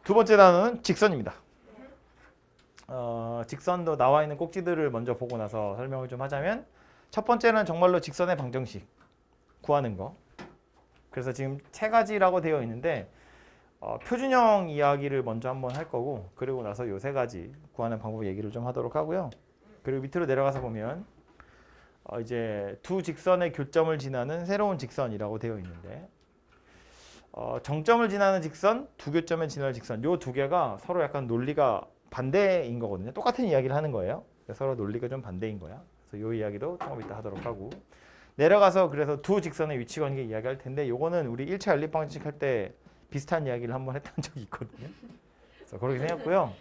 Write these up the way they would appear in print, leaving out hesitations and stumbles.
두 번째 단어는 직선입니다. 직선도 나와 있는 꼭지들을 먼저 보고 나서 설명을 좀 하자면 첫 번째는 정말로 직선의 방정식 구하는 거. 그래서 지금 세 가지라고 되어 있는데 표준형 이야기를 먼저 한번 할 거고 그리고 나서 요 세 가지 구하는 방법 얘기를 좀 하도록 하고요. 그리고 밑으로 내려가서 보면 이제 두 직선의 교점을 지나는 새로운 직선이라고 되어 있는데 정점을 지나는 직선, 두 교점을 지나는 직선 요 두 개가 서로 약간 논리가 반대인 거거든요. 똑같은 이야기를 하는 거예요. 서로 논리가 좀 반대인 거야. 그래서 요 이야기도 조금 이따 하도록 하고 내려가서 그래서 두 직선의 위치 관계 이야기할 텐데 요거는 우리 1차 연립 방정식 할 때 비슷한 이야기를 한번 했던 적이 있거든요. 그래서 그렇게 생각했고요.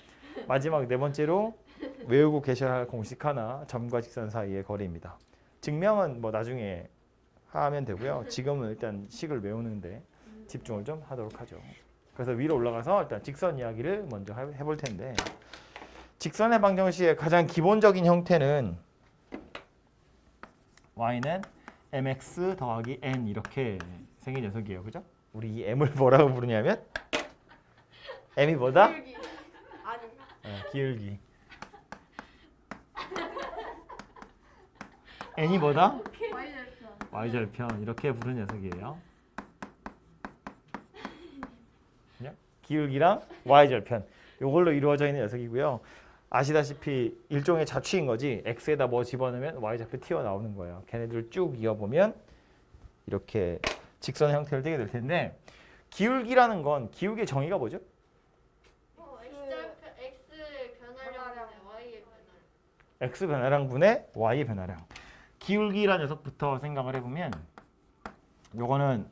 마지막 네 번째로 외우고 계셔야 할 공식 하나, 점과 직선 사이의 거리입니다. 증명은 뭐 나중에 하면 되고요. 지금은 일단 식을 외우는데 집중을 좀 하도록 하죠. 그래서 위로 올라가서 일단 직선 이야기를 먼저 해볼 텐데 직선의 방정식의 가장 기본적인 형태는 y는 mx 더하기 n 이렇게 생긴 녀석이에요. 그죠? 우리 이 m을 뭐라고 부르냐면 m이 뭐다? 기울기. 아니. 기울기. n이 뭐다? y절편. y절편 이렇게 부르는 녀석이에요. 기울기랑 y절편 이걸로 이루어져 있는 녀석이고요. 아시다시피 일종의 자취인 거지. x에다 뭐 집어넣으면 y좌표 튀어나오는 거예요. 걔네들을 쭉 이어보면 이렇게 직선의 형태를 띠게 될 텐데 기울기라는 건 기울기의 정의가 뭐죠? x 변화량분의 y의 변화량. x 변화량분의 y의 변화량. 기울기라는 녀석부터 생각을 해보면 요거는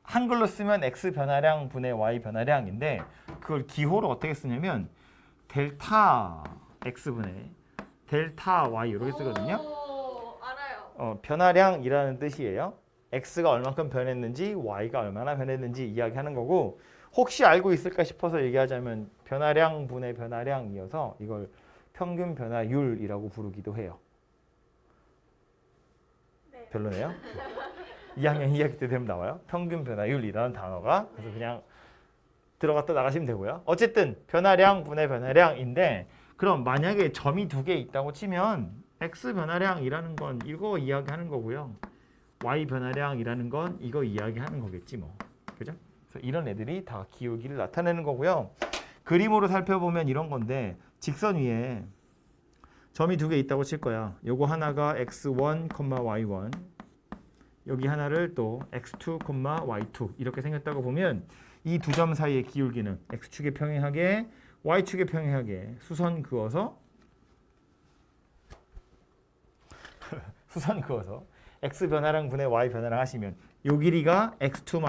한글로 쓰면 x 변화량 분의 y 변화량인데 그걸 기호로 어떻게 쓰냐면 델타 x분의 델타 y 이렇게 쓰거든요. 오, 알아요. 변화량이라는 뜻이에요. x가 얼만큼 변했는지 y가 얼마나 변했는지 이야기하는 거고 혹시 알고 있을까 싶어서 얘기하자면 변화량 분의 변화량이어서 이걸 평균 변화율이라고 부르기도 해요. 네. 별로네요. 2학년 2학기 때 되면 나와요. 평균 변화율이라는 단어가. 그래서 그냥 들어갔다 나가시면 되고요. 어쨌든 변화량 분의 변화량인데 그럼 만약에 점이 두 개 있다고 치면 x 변화량이라는 건 이거 이야기하는 거고요. y 변화량이라는 건 이거 이야기하는 거겠지 뭐. 그죠? 그래서 이런 애들이 다 기울기를 나타내는 거고요. 그림으로 살펴보면 이런 건데 직선 위에 점이 두 개 있다고 칠 거야. 요거 하나가 x1, y1 여기 하나를 또 x2, y2 이렇게 생겼다고 보면 이 두 점 사이의 기울기는 x축에 평행하게 y축에 평행하게 수선 그어서 x 변화량 분의 y 변화량 하시면 요 길이가 x2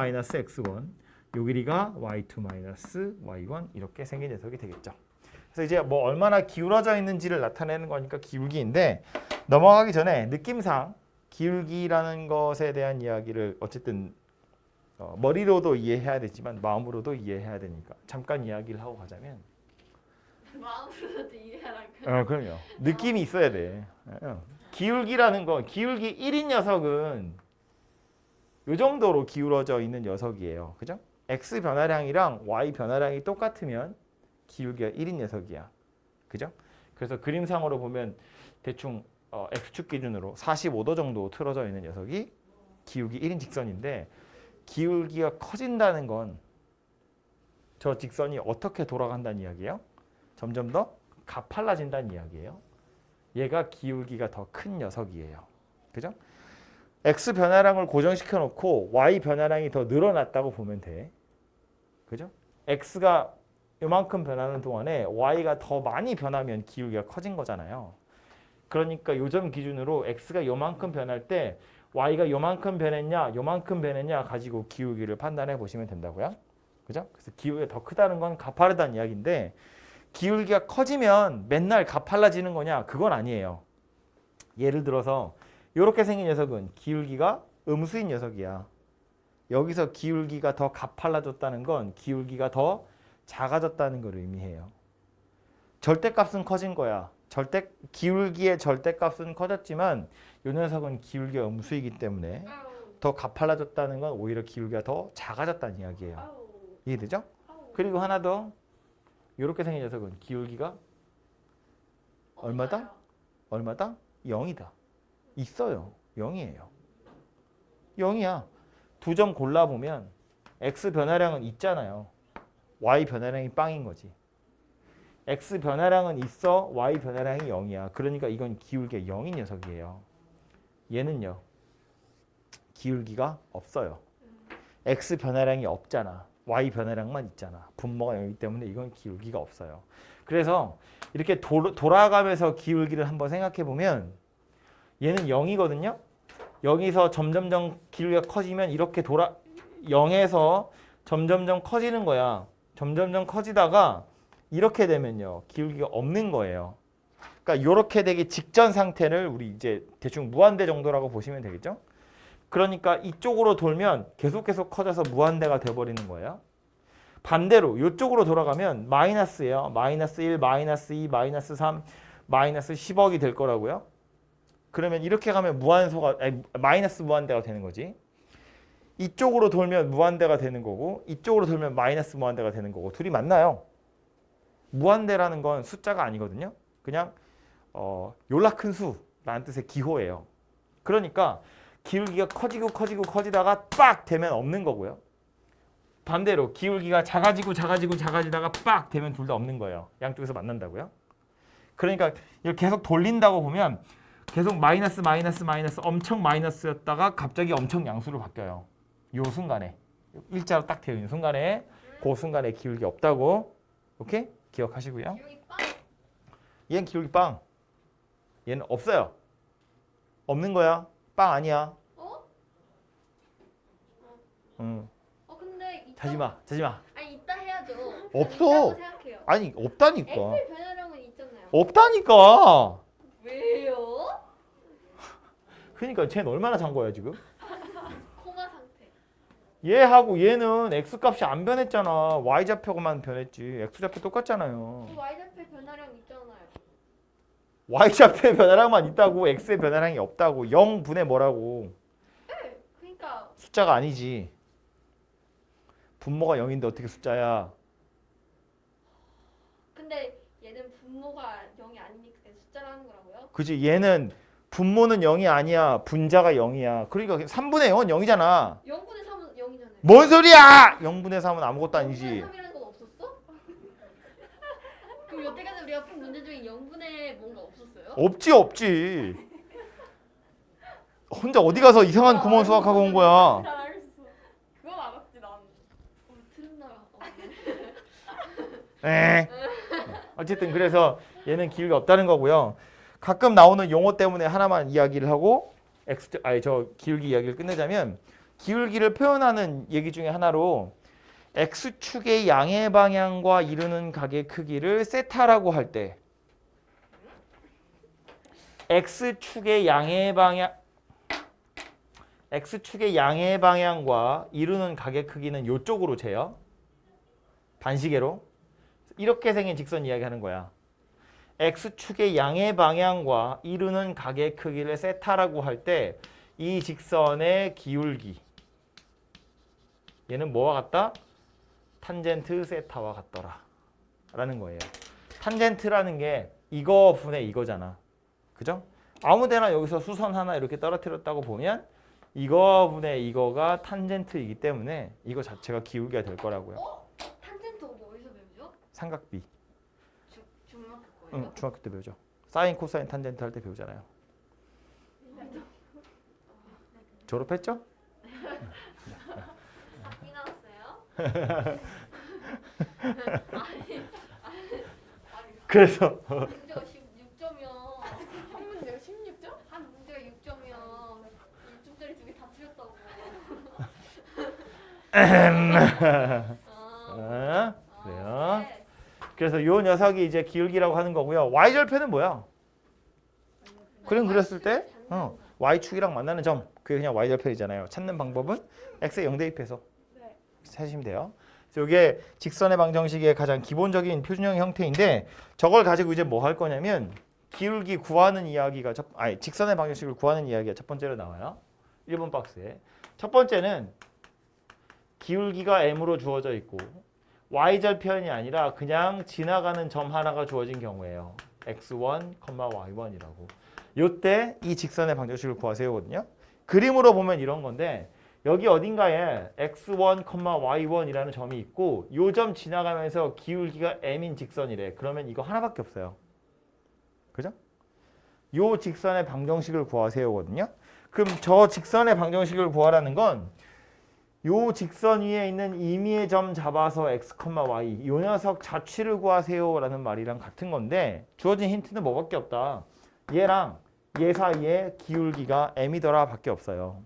x1 요 길이가 y2 y1 이렇게 생긴 녀석이 되겠죠. 그래서 이제 뭐 얼마나 기울어져 있는지를 나타내는 거니까 기울기인데 넘어가기 전에 느낌상 기울기라는 것에 대한 이야기를 어쨌든 머리로도 이해해야 되지만 마음으로도 이해해야 되니까 잠깐 이야기를 하고 가자면 마음으로도 이해하라고. 그럼요. 느낌이 있어야 돼. 기울기라는 거 기울기 1인 녀석은 요 정도로 기울어져 있는 녀석이에요. 그죠? x 변화량이랑 y 변화량이 똑같으면 기울기가 1인 녀석이야. 그죠? 그래서 그림상으로 보면 대충 x축 기준으로 45도 정도 틀어져 있는 녀석이 기울기 1인 직선인데 기울기가 커진다는 건 저 직선이 어떻게 돌아간다는 이야기예요? 점점 더 가팔라진다는 이야기예요. 얘가 기울기가 더 큰 녀석이에요. 그죠? x 변화량을 고정시켜 놓고 y 변화량이 더 늘어났다고 보면 돼. 그죠? x가 요만큼 변하는 동안에 y가 더 많이 변하면 기울기가 커진 거잖아요. 그러니까 요점 기준으로 x가 요만큼 변할 때 y가 요만큼 변했냐 요만큼 변했냐 가지고 기울기를 판단해 보시면 된다고요. 그죠? 그래서 기울기가 더 크다는 건 가파르다는 이야기인데 기울기가 커지면 맨날 가팔라지는 거냐? 그건 아니에요. 예를 들어서 이렇게 생긴 녀석은 기울기가 음수인 녀석이야. 여기서 기울기가 더 가팔라졌다는 건 기울기가 더 작아졌다는 걸 의미해요. 절대값은 커진 거야. 기울기의 절대값은 커졌지만 이 녀석은 기울기가 음수이기 때문에 더 가팔라졌다는 건 오히려 기울기가 더 작아졌다는 이야기예요. 이해되죠? 그리고 하나 더. 이렇게 생긴 녀석은 기울기가 얼마다? 없어요. 얼마다? 0이다. 있어요. 0이에요. 0이야. 두 점 골라보면 x 변화량은 있잖아요. y 변화량이 빵인 거지. x 변화량은 있어. y 변화량이 0이야. 그러니까 이건 기울기가 0인 녀석이에요. 얘는요. 기울기가 없어요. x 변화량이 없잖아. y 변화량만 있잖아. 분모가 0이기 때문에 이건 기울기가 없어요. 그래서 이렇게 돌아가면서 기울기를 한번 생각해 보면 얘는 0이거든요. 여기서 점점점 기울기가 커지면 이렇게 0에서 점점점 커지는 거야. 점점점 커지다가 이렇게 되면요. 기울기가 없는 거예요. 그러니까 이렇게 되기 직전 상태를 우리 이제 대충 무한대 정도라고 보시면 되겠죠. 그러니까 이쪽으로 돌면 계속 커져서 무한대가 돼버리는 거예요. 반대로 이쪽으로 돌아가면 마이너스예요. 마이너스 1, 마이너스 2, 마이너스 3, 마이너스 10억이 될 거라고요. 그러면 이렇게 가면 마이너스 무한대가 되는 거지. 이쪽으로 돌면 무한대가 되는 거고 이쪽으로 돌면 마이너스 무한대가 되는 거고 둘이 만나요. 무한대라는 건 숫자가 아니거든요. 그냥 요라 큰 수라는 뜻의 기호예요. 그러니까 기울기가 커지다가 빡 되면 없는 거고요. 반대로 기울기가 작아지다가 빡 되면 둘 다 없는 거예요. 양쪽에서 만난다고요. 그러니까 이걸 계속 돌린다고 보면 계속 마이너스 엄청 마이너스였다가 갑자기 엄청 양수로 바뀌어요. 요 순간에 일자로 딱 되어 있는 순간에 그 순간에 기울기 없다고 오케이? 기억하시고요. 기울기 빵. 얘는 기울기 빵. 얘는 없어요. 없는 거야. 빵 아니야. 어? 응. 근데 이따. 자지 마. 아니 이따 해야죠. 없어. 있다고 생각해요. 아니 없다니까. X 변화량은 있잖아요. 없다니까. 왜요? 그러니까 쟤는 얼마나 잔 거야 지금? 코마 상태. 얘하고 얘는 x 값이 안 변했잖아. y 좌표만 변했지. x 좌표 똑같잖아요. Y 좌표 변화량 있잖아요. y 좌표의 변화량만 있다고 x의 변화량이 없다고. 0분의 뭐라고. 네. 그러니까 숫자가 아니지. 분모가 0인데 어떻게 숫자야. 근데 얘는 분모가 0이 아니니까 그냥 숫자라는 거라고요? 그지. 얘는 분모는 0이 아니야. 분자가 0이야. 그러니까 3분의 0은 0이잖아. 0분의 3은 0이잖아요. 뭔 소리야. 0분의 3은 아무것도 아니지. 0분의 3이라는 건 없었어? 그럼 여태까지 우리가 푼 문제 중에 0분의 뭔가 없었어요? 없지. 혼자 어디 가서 이상한 구멍 수학하고 온 거야. 잘 알았어. 그건 알았지 난. 틀린 나라. 에. 어쨌든 그래서 얘는 기울기가 없다는 거고요. 가끔 나오는 용어 때문에 하나만 이야기를 하고 기울기 이야기를 끝내자면 기울기를 표현하는 얘기 중에 하나로 x축의 양의 방향과 이루는 각의 크기를 세타라고 할 때 x축의 양의 방향과 이루는 각의 크기는 이쪽으로 재요. 반시계로. 이렇게 생긴 직선 이야기하는 거야. x축의 양의 방향과 이루는 각의 크기를 세타라고 할 때 이 직선의 기울기 얘는 뭐와 같다? 탄젠트 세타와 같더라 라는 거예요. 탄젠트라는 게 이거 분의 이거잖아. 그죠? 아무데나 여기서 수선 하나 이렇게 떨어뜨렸다고 보면 이거 분의 이거가 탄젠트이기 때문에 이거 자체가 기울기가 될 거라고요. 탄젠트 어디서 배우죠? 삼각비. 중학교 거예요? 응, 중학교 때 배우죠. 사인, 코사인, 탄젠트 할 때 배우잖아요. 졸업했죠? 바퀴 나왔어요? 그래서 문제가 16점이요. 한 문제가 16점? 한 문제가 6점이요. 6점짜리 두 개 다 틀렸다고. 그래요. 네. 그래서 이 녀석이 이제 기울기라고 하는 거고요. y절표는 뭐야? 그림 그렸을 때 y축이랑 만나는 점 그게 그냥 y절편이잖아요. 찾는 방법은 x에 0 대입해서 네. 찾으시면 돼요. 그래서 이게 직선의 방정식의 가장 기본적인 표준형 형태인데 저걸 가지고 이제 뭐 할 거냐면 기울기 구하는 이야기가 직선의 방정식을 구하는 이야기가 첫 번째로 나와요. 1번 박스에. 첫 번째는 기울기가 m으로 주어져 있고 y절편이 아니라 그냥 지나가는 점 하나가 주어진 경우예요. x1, y1이라고. 요때 이 직선의 방정식을 구하세요거든요. 그림으로 보면 이런 건데 여기 어딘가에 x1, y1이라는 점이 있고 요 점 지나가면서 기울기가 m인 직선이래. 그러면 이거 하나밖에 없어요. 그죠? 요 직선의 방정식을 구하세요거든요. 그럼 저 직선의 방정식을 구하라는 건 요 직선 위에 있는 임의의 점 잡아서 x, y 요 녀석 자취를 구하세요라는 말이랑 같은 건데 주어진 힌트는 뭐밖에 없다. 얘랑 얘 사이에 기울기가 m이더라 밖에 없어요.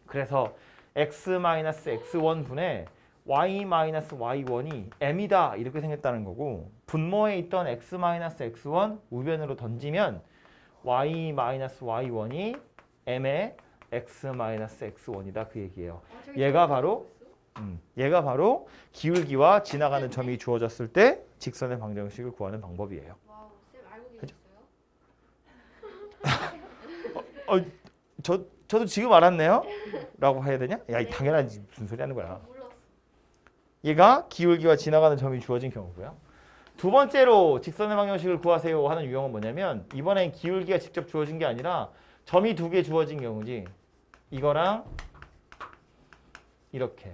그래서 x-x1 분의 y-y1이 m이다 이렇게 생겼다는 거고 분모에 있던 x-x1 우변으로 던지면 y-y1이 m의 x-x1이다 그 얘기예요. 얘가 바로 기울기와 지나가는 점이 주어졌을 때 직선의 방정식을 구하는 방법이에요. 와우, 쌤 알고 계셨어요? 저도 지금 알았네요? 라고 해야 되냐? 야, 당연하지. 무슨 소리 하는 거야. 몰랐어. 얘가 기울기와 지나가는 점이 주어진 경우고요. 두 번째로 직선의 방정식을 구하세요 하는 유형은 뭐냐면 이번엔 기울기가 직접 주어진 게 아니라 점이 두 개 주어진 경우지. 이거랑 이렇게.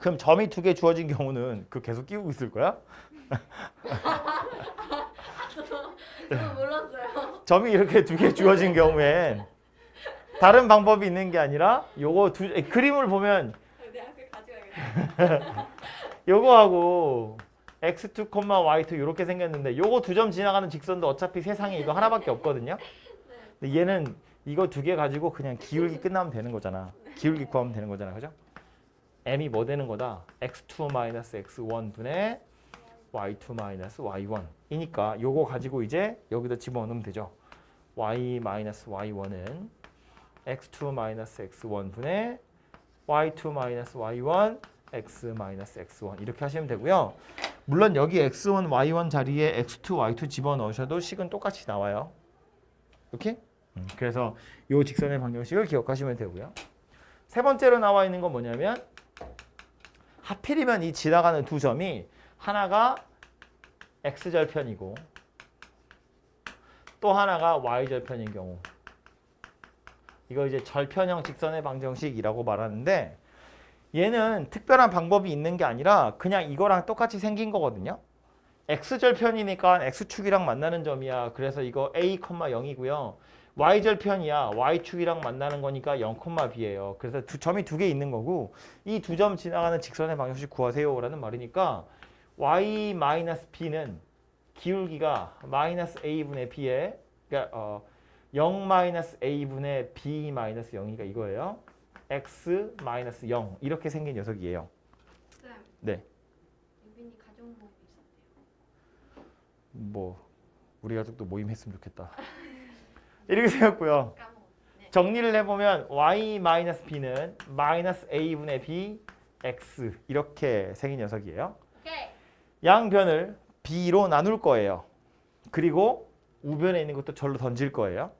그럼 점이 두 개 주어진 경우는 그 계속 끼우고 있을 거야? 저는 몰랐어요. 점이 이렇게 두 개 주어진 경우엔 다른 방법이 있는 게 아니라 요거 그림을 보면 내 학교에 가져가야겠다. 요거하고 x2, y2 이렇게 생겼는데 요거 두 점 지나가는 직선도 어차피 세상에 이거 하나밖에 없거든요. 근데 얘는 이거 두 개 가지고 그냥 기울기 끝나면 되는 거잖아. 기울기 구하면 되는 거잖아. 그죠? m이 뭐 되는 거다? x2-x1 분의 y2-y1 이니까 요거 가지고 이제 여기다 집어넣으면 되죠. y-y1은 x2-x1 분의 y2-y1 x-x1 이렇게 하시면 되고요. 물론 여기 x1, y1 자리에 x2, y2 집어넣으셔도 식은 똑같이 나와요. 이렇게? 그래서 이 직선의 방정식을 기억하시면 되고요. 세 번째로 나와 있는 건 뭐냐면 하필이면 이 지나가는 두 점이 하나가 x절편이고 또 하나가 y절편인 경우 이거 이제 절편형 직선의 방정식이라고 말하는데 얘는 특별한 방법이 있는 게 아니라 그냥 이거랑 똑같이 생긴 거거든요. x절편이니까 x축이랑 만나는 점이야. 그래서 이거 a, 0이고요. y절편이야. y축이랑 만나는 거니까 0, b예요. 그래서 점이 두 개 있는 거고 이 두 점 지나가는 직선의 방정식 구하세요 라는 말이니까 y-b는 기울기가 -a분의 b에 그러니까 0-a분의 b-0이니까 이거예요. x-0 이렇게 생긴 녀석이에요. 쌤. 네. 유빈이 가정법 있었대요. 뭐 우리 가족도 모임했으면 좋겠다. 이렇게 생겼고요. 까먹었네. 정리를 해보면 y-b는 -a분의 b, x 이렇게 생긴 녀석이에요. 오케이. 양변을 b로 나눌 거예요. 그리고 우변에 있는 것도 절로 던질 거예요.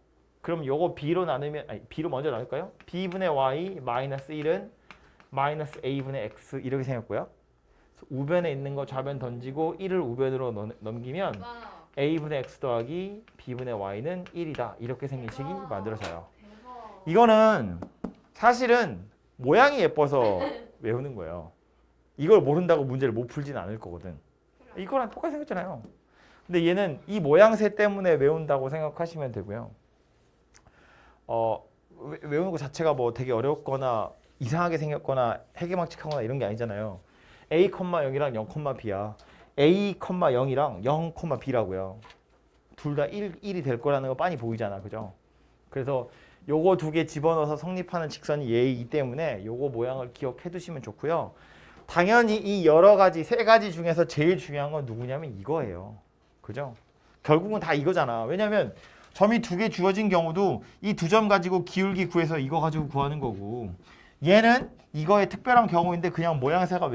그럼 요거 b로 나누면 b로 먼저 나눌까요? b분의 y 마이너스 1은 마이너스 a분의 x 이렇게 생겼고요. 우변에 있는 거 좌변 던지고 1을 우변으로 넘기면 와우. a분의 x 더하기 b분의 y는 1이다. 이렇게 생긴 식이 대박. 만들어져요. 대박. 이거는 사실은 모양이 예뻐서 외우는 거예요. 이걸 모른다고 문제를 못 풀진 않을 거거든. 이거랑 똑같이 생겼잖아요. 근데 얘는 이 모양새 때문에 외운다고 생각하시면 되고요. 외우는 것 자체가 뭐 되게 어렵거나 이상하게 생겼거나 해괴망측하거나 이런 게 아니잖아요. a, 0이랑 0, b야. a, 0이랑 0, b라고요. 둘 다 1이 될 거라는 거 빤히 보이잖아. 그죠? 그래서 요거 두 개 집어넣어서 성립하는 직선이 얘이기 때문에 요거 모양을 기억해 두시면 좋고요. 당연히 이 여러 가지 세 가지 중에서 제일 중요한 건 누구냐면 이거예요. 그죠? 결국은 다 이거잖아. 왜냐면 점이 두 개 주어진 경우도 이 두 점 가지고 기울기 구해서 이거 가지고 구하는 거고 얘는 이거의 특별한 경우인데 그냥 모양새가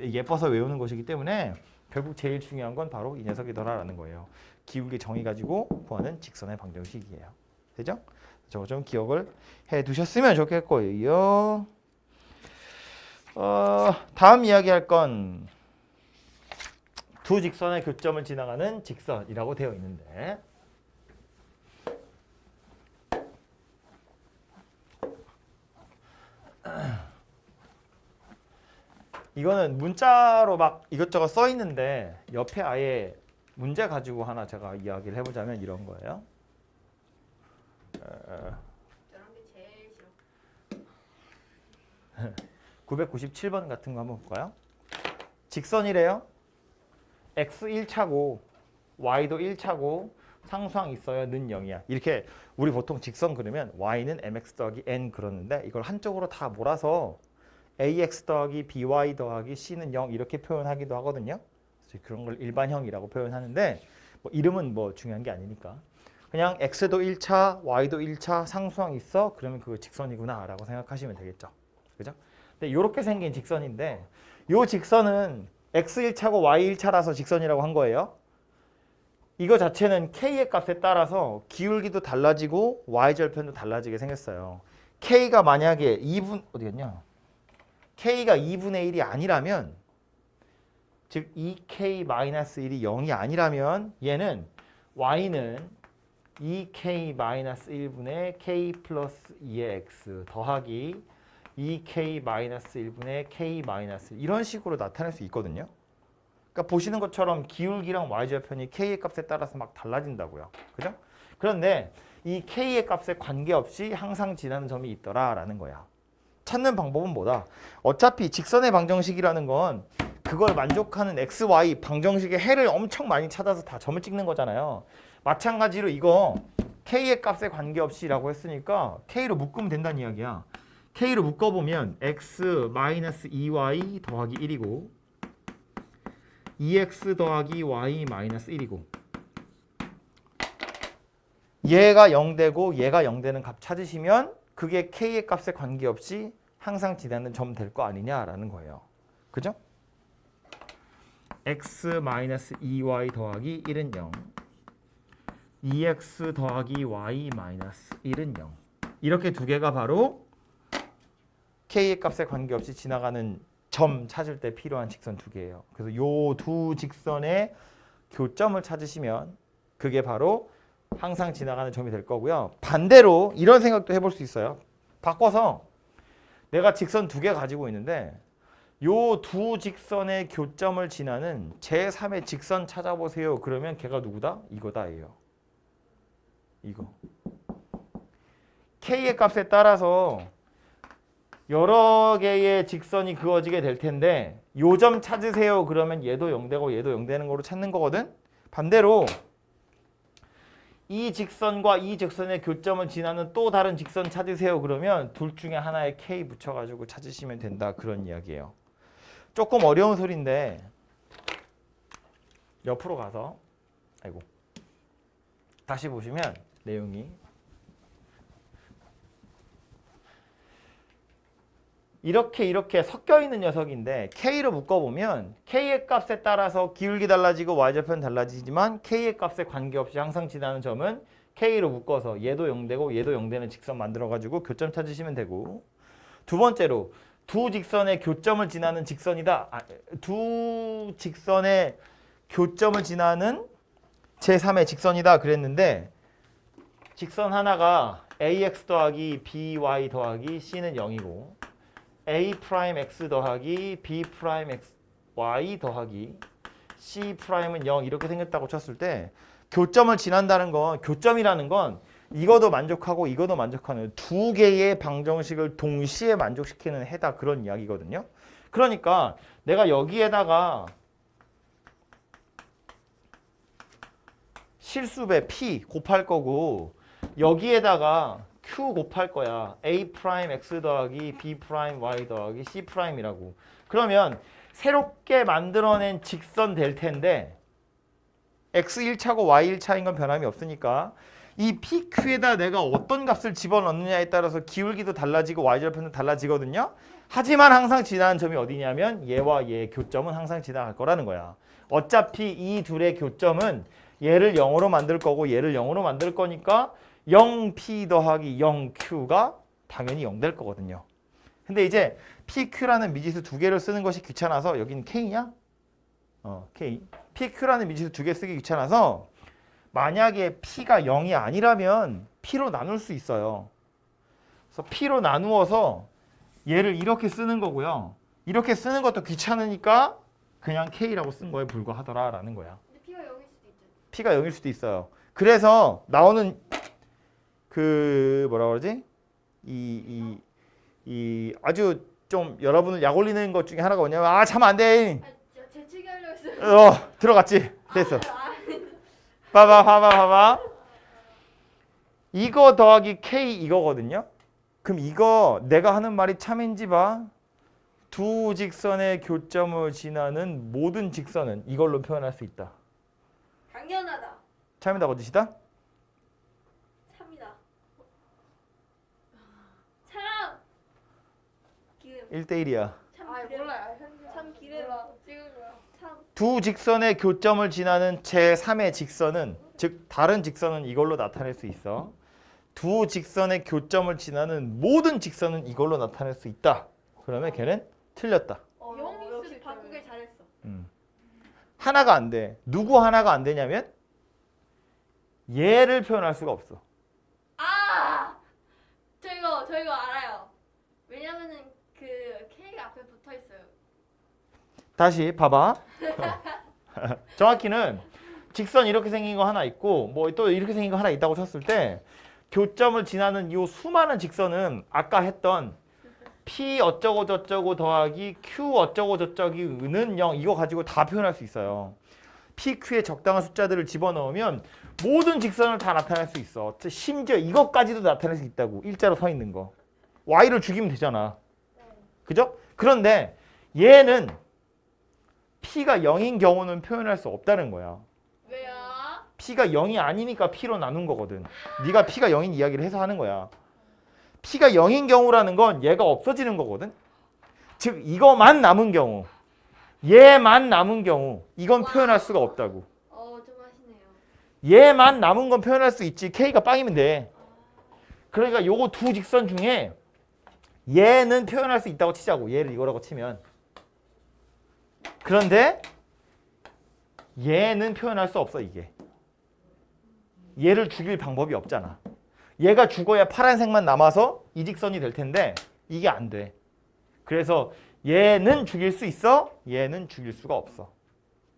예뻐서 외우는 것이기 때문에 결국 제일 중요한 건 바로 이 녀석이더라라는 거예요. 기울기 정의 가지고 구하는 직선의 방정식이에요. 되죠? 저거 좀 기억을 해 두셨으면 좋겠고요. 다음 이야기할 건 두 직선의 교점을 지나가는 직선이라고 되어 있는데 이거는 문자로 막 이것저것 써 있는데 옆에 아예 문제 가지고 하나 제가 이야기를 해보자면 이런 거예요. 저런 게 제일 싫어. 997번 같은 거 한번 볼까요? 직선이래요. x 1차고 y도 1차고 상수항 있어요. 는 0이야. 이렇게 우리 보통 직선 그리면 y는 mx 더하기 n 그러는데 이걸 한쪽으로 다 몰아서 ax 더하기 by 더하기 c는 0 이렇게 표현하기도 하거든요. 그래서 그런 걸 일반형이라고 표현하는데 뭐 이름은 뭐 중요한 게 아니니까 그냥 x도 1차, y도 1차 상수항 있어? 그러면 그거 직선이구나 라고 생각하시면 되겠죠. 그죠? 근데 이렇게 생긴 직선인데 이 직선은 x 1차고 y 1차라서 직선이라고 한 거예요. 이거 자체는 k의 값에 따라서 기울기도 달라지고 y절편도 달라지게 생겼어요. k가 만약에 2분 어디였냐? k가 2분의 1이 아니라면 즉 2k-1이 0이 아니라면 얘는 y는 2k-1분의 k 플러스 2의 x 더하기 2k-1분의 k-1 이런 식으로 나타낼 수 있거든요. 그러니까 보시는 것처럼 기울기랑 y절편이 k의 값에 따라서 막 달라진다고요. 그죠? 그런데 이 k의 값에 관계없이 항상 지나는 점이 있더라라는 거야. 찾는 방법은 뭐다? 어차피 직선의 방정식이라는 건 그걸 만족하는 x, y 방정식의 해를 엄청 많이 찾아서 다 점을 찍는 거잖아요. 마찬가지로 이거 k의 값에 관계없이라고 했으니까 k로 묶으면 된다는 이야기야. k로 묶어보면 x 마이너스 2y 더하기 1이고 2x 더하기 y 마이너스 1이고 얘가 0되고 얘가 0되는 값 찾으시면 그게 k의 값에 관계없이 항상 지나는 점 될 거 아니냐라는 거예요. 그죠? x 마이너스 2y 더하기 1은 0 2x 더하기 y 마이너스 1은 0 이렇게 두 개가 바로 k의 값에 관계없이 지나가는 점 찾을 때 필요한 직선 두 개예요. 그래서 요 두 직선의 교점을 찾으시면 그게 바로 항상 지나가는 점이 될 거고요. 반대로 이런 생각도 해볼 수 있어요. 바꿔서 내가 직선 두 개 가지고 있는데 요 두 직선의 교점을 지나는 제3의 직선 찾아보세요. 그러면 걔가 누구다? 이거다예요. 이거. k의 값에 따라서 여러 개의 직선이 그어지게 될 텐데 요 점 찾으세요. 그러면 얘도 0되고 얘도 0되는 거로 찾는 거거든. 반대로 이 직선과 이 직선의 교점을 지나는 또 다른 직선 찾으세요. 그러면 둘 중에 하나에 k 붙여가지고 찾으시면 된다. 그런 이야기예요. 조금 어려운 소리인데 옆으로 가서 아이고 다시 보시면 내용이 이렇게 섞여 있는 녀석인데 k로 묶어보면 k의 값에 따라서 기울기 달라지고 y절편 달라지지만 k의 값에 관계없이 항상 지나는 점은 k로 묶어서 얘도 0되고 얘도 0되는 직선 만들어가지고 교점 찾으시면 되고 두 번째로 두 직선의 교점을 지나는 직선이다. 두 직선의 교점을 지나는 제3의 직선이다 그랬는데 직선 하나가 ax 더하기 by 더하기 c는 0이고 a 프라임 x 더하기 b 프라임 x y 더하기 c 프라임은 0 이렇게 생겼다고 쳤을 때 교점을 지난다는 건 교점이라는 건 이거도 만족하고 이거도 만족하는 두 개의 방정식을 동시에 만족시키는 해다 그런 이야기거든요. 그러니까 내가 여기에다가 실수배 p 곱할 거고 여기에다가 q 곱할 거야. a 프라임 x 더하기 b 프라임 y 더하기 c 프라임이라고. 그러면 새롭게 만들어낸 직선 될 텐데 x 1차고 y 1차인 건 변함이 없으니까 이 PQ에다 내가 어떤 값을 집어넣느냐에 따라서 기울기도 달라지고 y절편도 달라지거든요. 하지만 항상 지나는 점이 어디냐면 얘와 얘의 교점은 항상 지나갈 거라는 거야. 어차피 이 둘의 교점은 얘를 0으로 만들 거고 얘를 0으로 만들 거니까 0P 더하기 0Q가 당연히 0 될 거거든요. 근데 이제 PQ라는 미지수 두 개를 쓰는 것이 귀찮아서 여기는 K냐? K. PQ라는 미지수 두 개 쓰기 귀찮아서 만약에 P가 0이 아니라면 P로 나눌 수 있어요. 그래서 P로 나누어서 얘를 이렇게 쓰는 거고요. 이렇게 쓰는 것도 귀찮으니까 그냥 K라고 쓴 거에 불과하더라라는 거야. 근데 P가 0일 수도 있죠. P가 0일 수도 있어요. 그래서 나오는 그 뭐라 그러지? 이 아주 좀 여러분을 약 올리는 것 중에 하나가 뭐냐면 아 참 안 돼. 아, 진짜 재채기 하려 했어요. 들어갔지. 됐어. 봐봐. 이거 더하기 K 이거거든요. 그럼 이거 내가 하는 말이 참인지 봐. 두 직선의 교점을 지나는 모든 직선은 이걸로 표현할 수 있다. 당연하다. 참이다 거짓이다? 참이다. 참. 기름. 1대1이야. 참 기름. 몰라요. 참 기름. 찍은 거야. 참. 두 직선의 교점을 지나는 제3의 직선은 즉 다른 직선은 이걸로 나타낼 수 있어. 두 직선의 교점을 지나는 모든 직선은 이걸로 나타낼 수 있다. 그러면 걔는 틀렸다. 영이 역시 수도 바꾸길 있다며. 잘했어. 하나가 안 돼. 누구 하나가 안 되냐면 얘를 표현할 수가 없어. 아! 저 이거 알아요. 왜냐면은 그 K가 앞에 붙어 있어요. 다시 봐봐. 정확히는 직선 이렇게 생긴 거 하나 있고 뭐 또 이렇게 생긴 거 하나 있다고 쳤을 때 교점을 지나는 이 수많은 직선은 아까 했던 P 어쩌고 저쩌고 더하기 Q 어쩌고 저쩌기는 0 이거 가지고 다 표현할 수 있어요. PQ에 적당한 숫자들을 집어넣으면 모든 직선을 다 나타낼 수 있어. 심지어 이것까지도 나타낼 수 있다고. 일자로 서 있는 거. Y를 죽이면 되잖아. 그죠? 그런데 얘는 P가 0인 경우는 표현할 수 없다는 거야. 왜요? P가 0이 아니니까 P로 나눈 거거든. 네가 P가 0인 이야기를 해서 하는 거야. P가 0인 경우라는 건 얘가 없어지는 거거든. 즉 이거만 남은 경우, 얘만 남은 경우 이건 표현할 수가 없다고. 좀 하시네요. 얘만 남은 건 표현할 수 있지. K가 빵이면 돼. 그러니까 요거 두 직선 중에 얘는 표현할 수 있다고 치자고. 얘를 이거라고 치면. 그런데 얘는 표현할 수 없어 이게. 얘를 죽일 방법이 없잖아. 얘가 죽어야 파란색만 남아서 이 직선이 될 텐데 이게 안 돼. 그래서 얘는 죽일 수 있어. 얘는 죽일 수가 없어.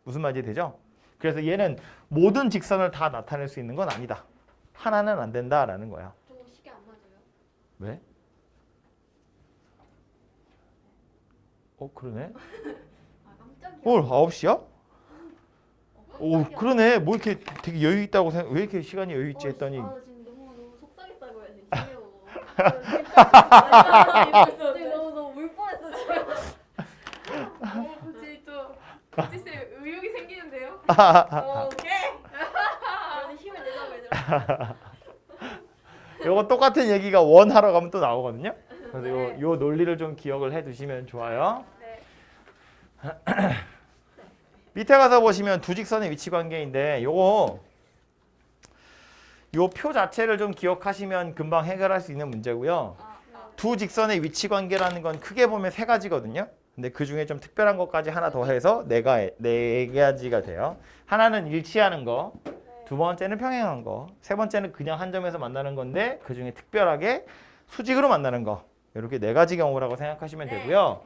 무슨 말인지 되죠? 그래서 얘는 모든 직선을 다 나타낼 수 있는 건 아니다. 하나는 안 된다라는 거야. 저거 시계 안 맞아요? 왜? 그러네. 아 깜짝이야. 오늘 9시야? 오, 깜짝이야. 그러네. 뭐 이렇게 되게 여유 있다고 생각, 왜 이렇게 시간이 여유 있지 했더니 나 지금 너무 속상했다고 해야 되지. 지금 너무 울 뻔했어 지금. 갑자기 또 박지쌤 의욕이 생기는데요? 오케이. 그래도 힘을 내자고 얘들아. 요거 똑같은 얘기가 원 하러 가면 또 나오거든요. 그래서 네. 요 논리를 좀 기억을 해 두시면 좋아요. 네. 밑에 가서 보시면 두 직선의 위치 관계인데 요거 요 표 자체를 좀 기억하시면 금방 해결할 수 있는 문제고요. 두 직선의 위치 관계라는 건 크게 보면 세 가지거든요. 근데 그 중에 좀 특별한 것까지 하나 더 해서 네 가지가 돼요. 하나는 일치하는 거, 두 번째는 평행한 거, 세 번째는 그냥 한 점에서 만나는 건데 그 중에 특별하게 수직으로 만나는 거. 이렇게 네 가지 경우라고 생각하시면 되고요.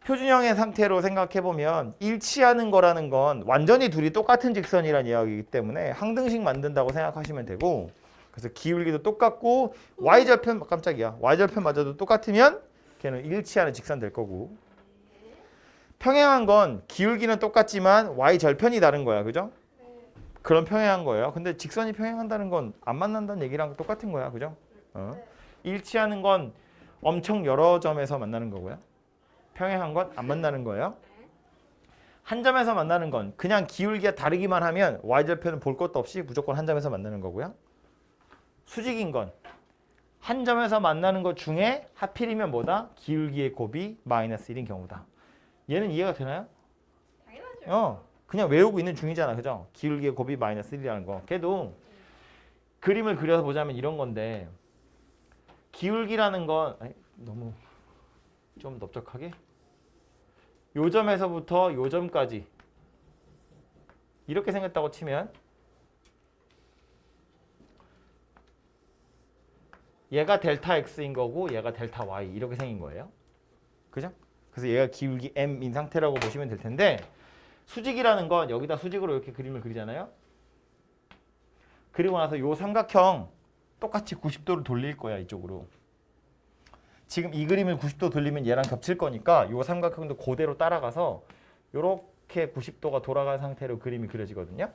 표준형의 상태로 생각해 보면 일치하는 거라는 건 완전히 둘이 똑같은 직선이라는 이야기이기 때문에 항등식 만든다고 생각하시면 되고, 그래서 기울기도 똑같고 y절편 깜짝이야 y절편마저도 똑같으면 걔는 일치하는 직선 될 거고, 평행한 건 기울기는 똑같지만 y절편이 다른 거야. 그죠? 그런 평행한 거예요. 근데 직선이 평행한다는 건 안 만난다는 얘기랑 똑같은 거야. 그죠? 일치하는 건 엄청 여러 점에서 만나는 거고요. 평행한 건 안 만나는 거예요. 한 점에서 만나는 건 그냥 기울기가 다르기만 하면 y절편은 볼 것도 없이 무조건 한 점에서 만나는 거고요. 수직인 건 한 점에서 만나는 것 중에 하필이면 뭐다? 기울기의 곱이 마이너스 1인 경우다. 얘는 이해가 되나요? 당연하죠. 그냥 외우고 있는 중이잖아. 그죠? 기울기의 곱이 마이너스 1이라는 거. 걔도 그림을 그려서 보자면 이런 건데, 기울기라는 건 너무 좀 넓적하게. 요 점에서부터 요 점까지 이렇게 생겼다고 치면 얘가 델타 x인 거고 얘가 델타 y 이렇게 생긴 거예요. 그죠? 그래서 얘가 기울기 m인 상태라고 보시면 될 텐데 수직이라는 건 여기다 수직으로 이렇게 그림을 그리잖아요. 그리고 나서 요 삼각형 똑같이 90도를 돌릴 거야 이쪽으로. 지금 이 그림을 90도 돌리면 얘랑 겹칠 거니까 요 삼각형도 그대로 따라가서 요렇게 90도가 돌아간 상태로 그림이 그려지거든요.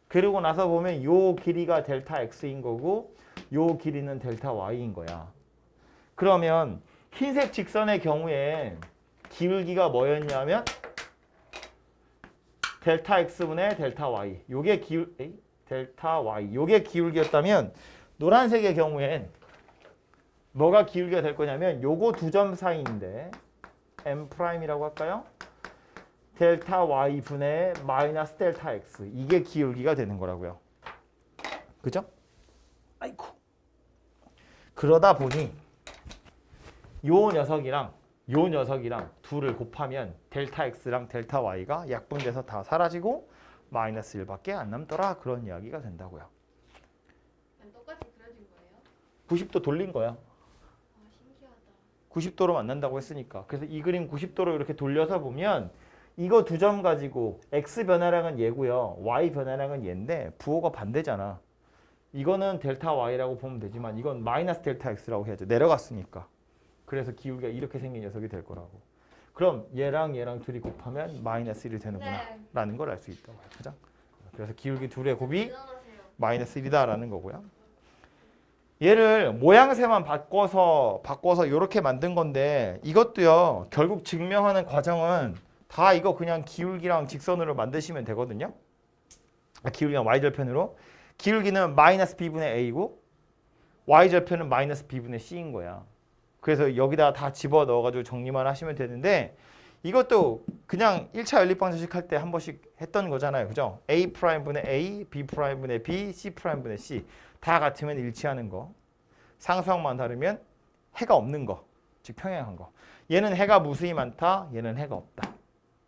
그리고 나서 보면 요 길이가 델타 x인 거고 요 길이는 델타 y인 거야. 그러면 흰색 직선의 경우에 기울기가 뭐였냐면 델타 x분의 델타 y. 요게 델타 y. 요게 기울기였다면 노란색의 경우엔 뭐가 기울기가 될 거냐면 요거 두 점 사이인데 m'이라고 할까요? 델타 y 분의 마이너스 델타 x. 이게 기울기가 되는 거라고요. 그죠? 아이고. 그러다 보니 요 녀석이랑 둘을 곱하면 델타 x랑 델타 y가 약분돼서 다 사라지고 마이너스 1밖에 안 남더라. 그런 이야기가 된다고요. 똑같이 그려진 거예요? 90도 돌린 거야. 아, 신기하다. 90도로 만난다고 했으니까. 그래서 이 그림 90도로 이렇게 돌려서 보면 이거 두 점 가지고 x 변화량은 얘고요. y 변화량은 얘인데 부호가 반대잖아. 이거는 델타 y라고 보면 되지만 이건 마이너스 델타 x라고 해야죠. 내려갔으니까. 그래서 기울기가 이렇게 생긴 녀석이 될 거라고. 그럼 얘랑 둘이 곱하면 마이너스 1이 되는구나 네. 라는 걸 알 수 있다고요. 그죠? 그래서 기울기 둘의 곱이 대단하세요. 마이너스 1이다라는 거고요. 얘를 모양새만 바꿔서 이렇게 만든 건데 이것도요. 결국 증명하는 과정은 다 이거 그냥 기울기랑 직선으로 만드시면 되거든요. 기울기랑 y절편으로. 기울기는 마이너스 b분의 a고 y절편은 마이너스 b분의 c인 거야. 그래서 여기다 다 집어넣어가지고 정리만 하시면 되는데 이것도 그냥 1차 연립방정식 할 때 한 번씩 했던 거잖아요. 그죠? A'분의 A, B'분의 B, C'분의 C 다 같으면 일치하는 거. 상수항만 다르면 해가 없는 거. 즉 평행한 거. 얘는 해가 무수히 많다. 얘는 해가 없다.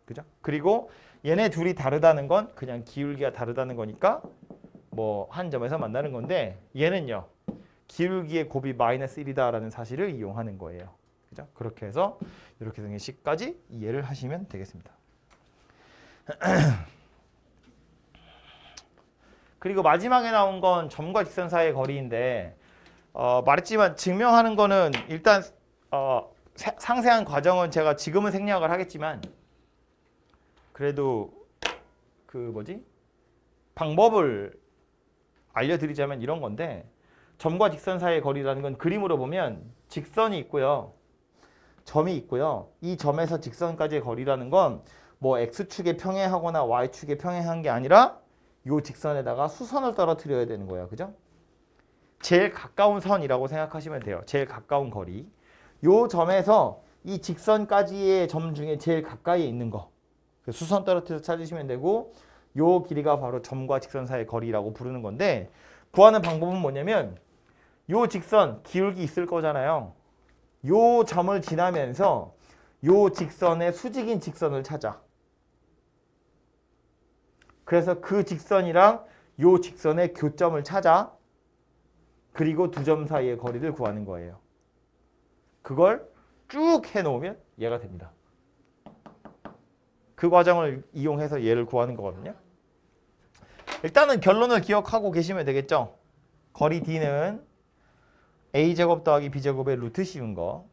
그죠? 그리고 얘네 둘이 다르다는 건 그냥 기울기가 다르다는 거니까 뭐 한 점에서 만나는 건데 얘는요. 기울기의 곱이 마이너스 1이다라는 사실을 이용하는 거예요. 그죠? 그렇게 해서 이렇게 생긴 식까지 이해를 하시면 되겠습니다. 그리고 마지막에 나온 건 점과 직선 사이의 거리인데 말했지만 증명하는 거는 일단 상세한 과정은 제가 지금은 생략을 하겠지만 그래도 방법을 알려드리자면 이런 건데 점과 직선 사이의 거리라는 건 그림으로 보면 직선이 있고요. 점이 있고요. 이 점에서 직선까지의 거리라는 건 뭐 x축에 평행하거나 y축에 평행한 게 아니라 요 직선에다가 수선을 떨어뜨려야 되는 거예요. 그죠? 제일 가까운 선이라고 생각하시면 돼요. 제일 가까운 거리. 요 점에서 이 직선까지의 점 중에 제일 가까이에 있는 거. 수선 떨어뜨려서 찾으시면 되고 요 길이가 바로 점과 직선 사이의 거리라고 부르는 건데 구하는 방법은 뭐냐면 요 직선 기울기 있을 거잖아요. 요 점을 지나면서 요 직선의 수직인 직선을 찾아. 그래서 그 직선이랑 요 직선의 교점을 찾아. 그리고 두 점 사이의 거리를 구하는 거예요. 그걸 쭉 해놓으면 얘가 됩니다. 그 과정을 이용해서 얘를 구하는 거거든요. 일단은 결론을 기억하고 계시면 되겠죠. 거리 D는 a제곱 더하기 b제곱의 루트 씌운 거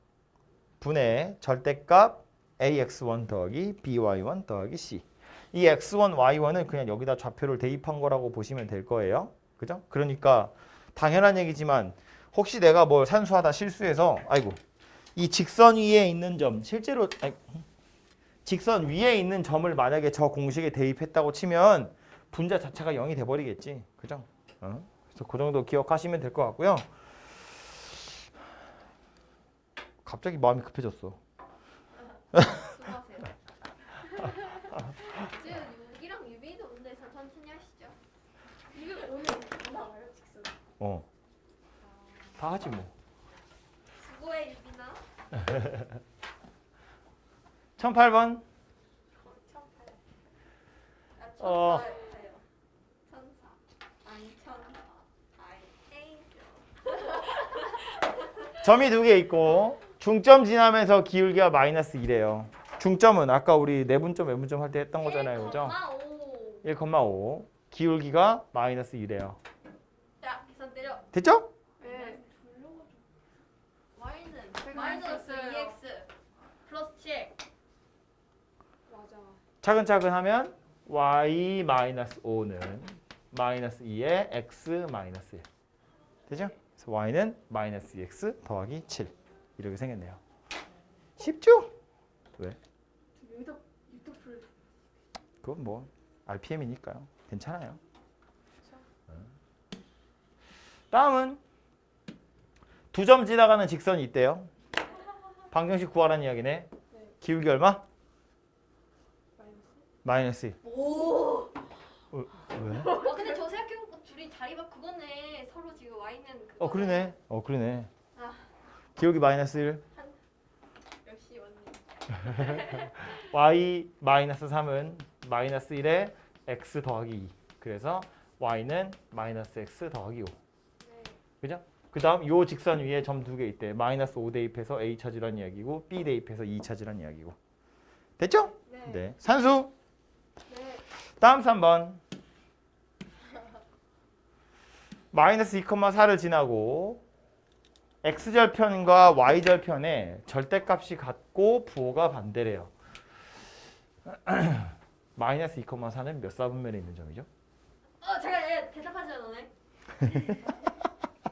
분의 절대값 ax1 더하기 by1 더하기 c. 이 x1, y1은 그냥 여기다 좌표를 대입한 거라고 보시면 될 거예요. 그죠? 그러니까 당연한 얘기지만 혹시 내가 뭘 산수하다 실수해서 이 직선 위에 있는 점 실제로 직선 위에 있는 점을 만약에 저 공식에 대입했다고 치면 분자 자체가 0이 돼버리겠지. 그죠? 그래서 그 정도 기억하시면 될 것 같고요. 갑자기 마음이 급해졌어. 수고하세요. 지금 6이랑 유빈이도 오는데 천천히 하시죠. 이거 오늘 다 나와요 직선. 다 하지 뭐. 수고해 유빈아. (1008번) 아, 천사. 아니 천사. 아니 에이죠. 점이 두 개 있고 중점 지나면서 기울기가 (-1이래요). 중점은 아까 우리 내분점 외분점 할 때 했던 거잖아요. 그죠? 1,5. 1,5 기울기가 (-1이래요). 자, 계산 때려. 됐죠? 네. y는 마이너스 마이너스 2x 플러스 7. 맞아. 차근차근 하면 y-5는 (-2에 x-1) 되죠? 그래서 y는 (-2x 더하기 7) 이렇게 생겼네요. 쉽죠? 왜? 여기다 풀. 그건 뭐 RPM이니까요. 괜찮아요. 다음은 두 점 지나가는 직선이 있대요. 방정식 구하라는 이야기네. 네. 기울기 얼마? 마이너스. (-2) 오. 왜? 와 근데 저 생각해보니까 둘이 자리가 그거네. 서로 지금 y는 그거. 그러네. 그러네. 아. 기울기 (-1) 역시 언니. y-3은 (-1에 x 더하기 2). 그래서 y는 (-x 더하기 5). 네. 그죠? 그 다음 요 직선 위에 점 두 개 있대. (-5) 대입해서 a 찾으란 이야기고 b 대입해서 2 찾으란 이야기고. 됐죠? 네. 네. 산수. 네. 다음 3번. (-2,4를 지나고 x절편과 y절편의 절대값이 같고 부호가 반대래요. (-2,4는 몇 사분면에 있는 점이죠? 제가 얘 대답하지 않았네.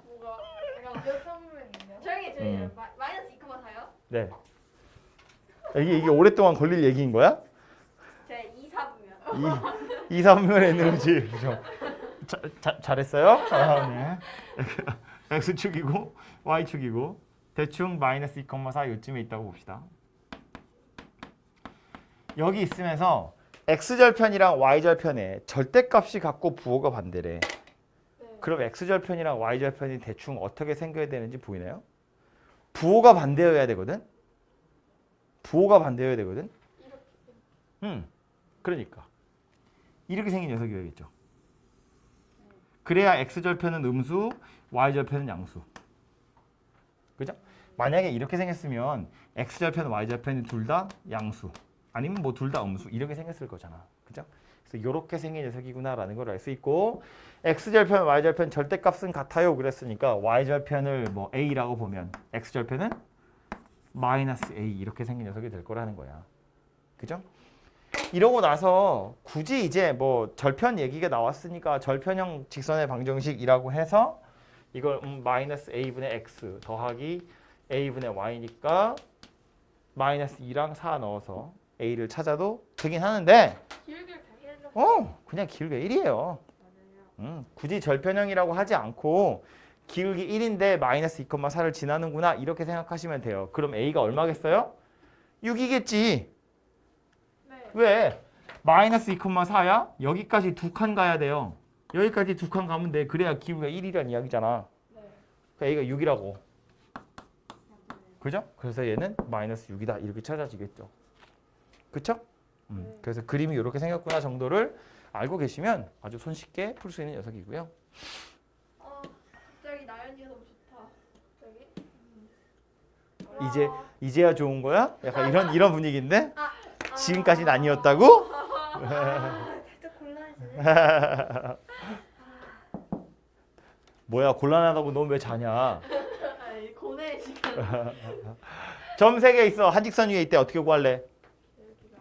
뭐가 내가 몇 삼면이냐? 조용히 마이너스 2,4요? 네. 이게 오랫동안 걸릴 얘기인 거야? 제 2, 4분면. 2, 3분면에 있는 거지. 그죠? 잘했어요? 아, 네. x축이고 y축이고 대충 (-2,4) 요쯤에 있다고 봅시다. 여기 있으면서 x절편이랑 y절편의 절대값이 같고 부호가 반대래. 네. 그럼 x절편이랑 y절편이 대충 어떻게 생겨야 되는지 보이나요? 부호가 반대여야 되거든. 부호가 반대여야 되거든. 그러니까 이렇게 생긴 녀석이어야겠죠. 그래야 x절편은 음수, y절편은 양수. 그죠? 만약에 이렇게 생겼으면 x절편, y절편이 둘 다 양수. 아니면 뭐 둘 다 음수 이렇게 생겼을 거잖아. 그죠? 그래서 이렇게 생긴 녀석이구나라는 걸 알 수 있고 x절편, y절편 절대값은 같아요. 그랬으니까 y절편을 뭐 a라고 보면 x절편은 -a 이렇게 생긴 녀석이 될 거라는 거야. 그죠? 이러고 나서 굳이 이제 뭐 절편 얘기가 나왔으니까 절편형 직선의 방정식이라고 해서 이걸 -a분의 x 더하기 a분의 y니까 -2랑 4 넣어서 a를 찾아도 되긴 하는데 기울기를 다 1로. 그냥 기울기가 1이에요. 굳이 절편형이라고 하지 않고 기울기 1인데 -2,4를 지나는구나 이렇게 생각하시면 돼요. 그럼 a가 얼마겠어요? 6이겠지. 네. 왜? -2,4야? 여기까지 두 칸 가야 돼요. 여기까지 두 칸 가면 돼. 그래야 기울기가 1이란 이야기잖아. 네. 그러니까 a가 6이라고. 그죠? 그래서 얘는 -6이다. 이렇게 찾아지겠죠. 그쵸? 그래서 그림이 이렇게 생겼구나 정도를 알고 계시면 아주 손쉽게 풀 수 있는 녀석이고요. 갑자기 나연이가 너무 좋다. 갑자기. 이제야 좋은 거야? 약간 이런 분위기인데? 지금까지는 아니었다고? 살짝 곤란해지네. 뭐야 곤란하다고 넌 왜 자냐? 고뇌 지금. 점 3개 있어. 한 직선 위에 있대. 어떻게 구할래? 여기가.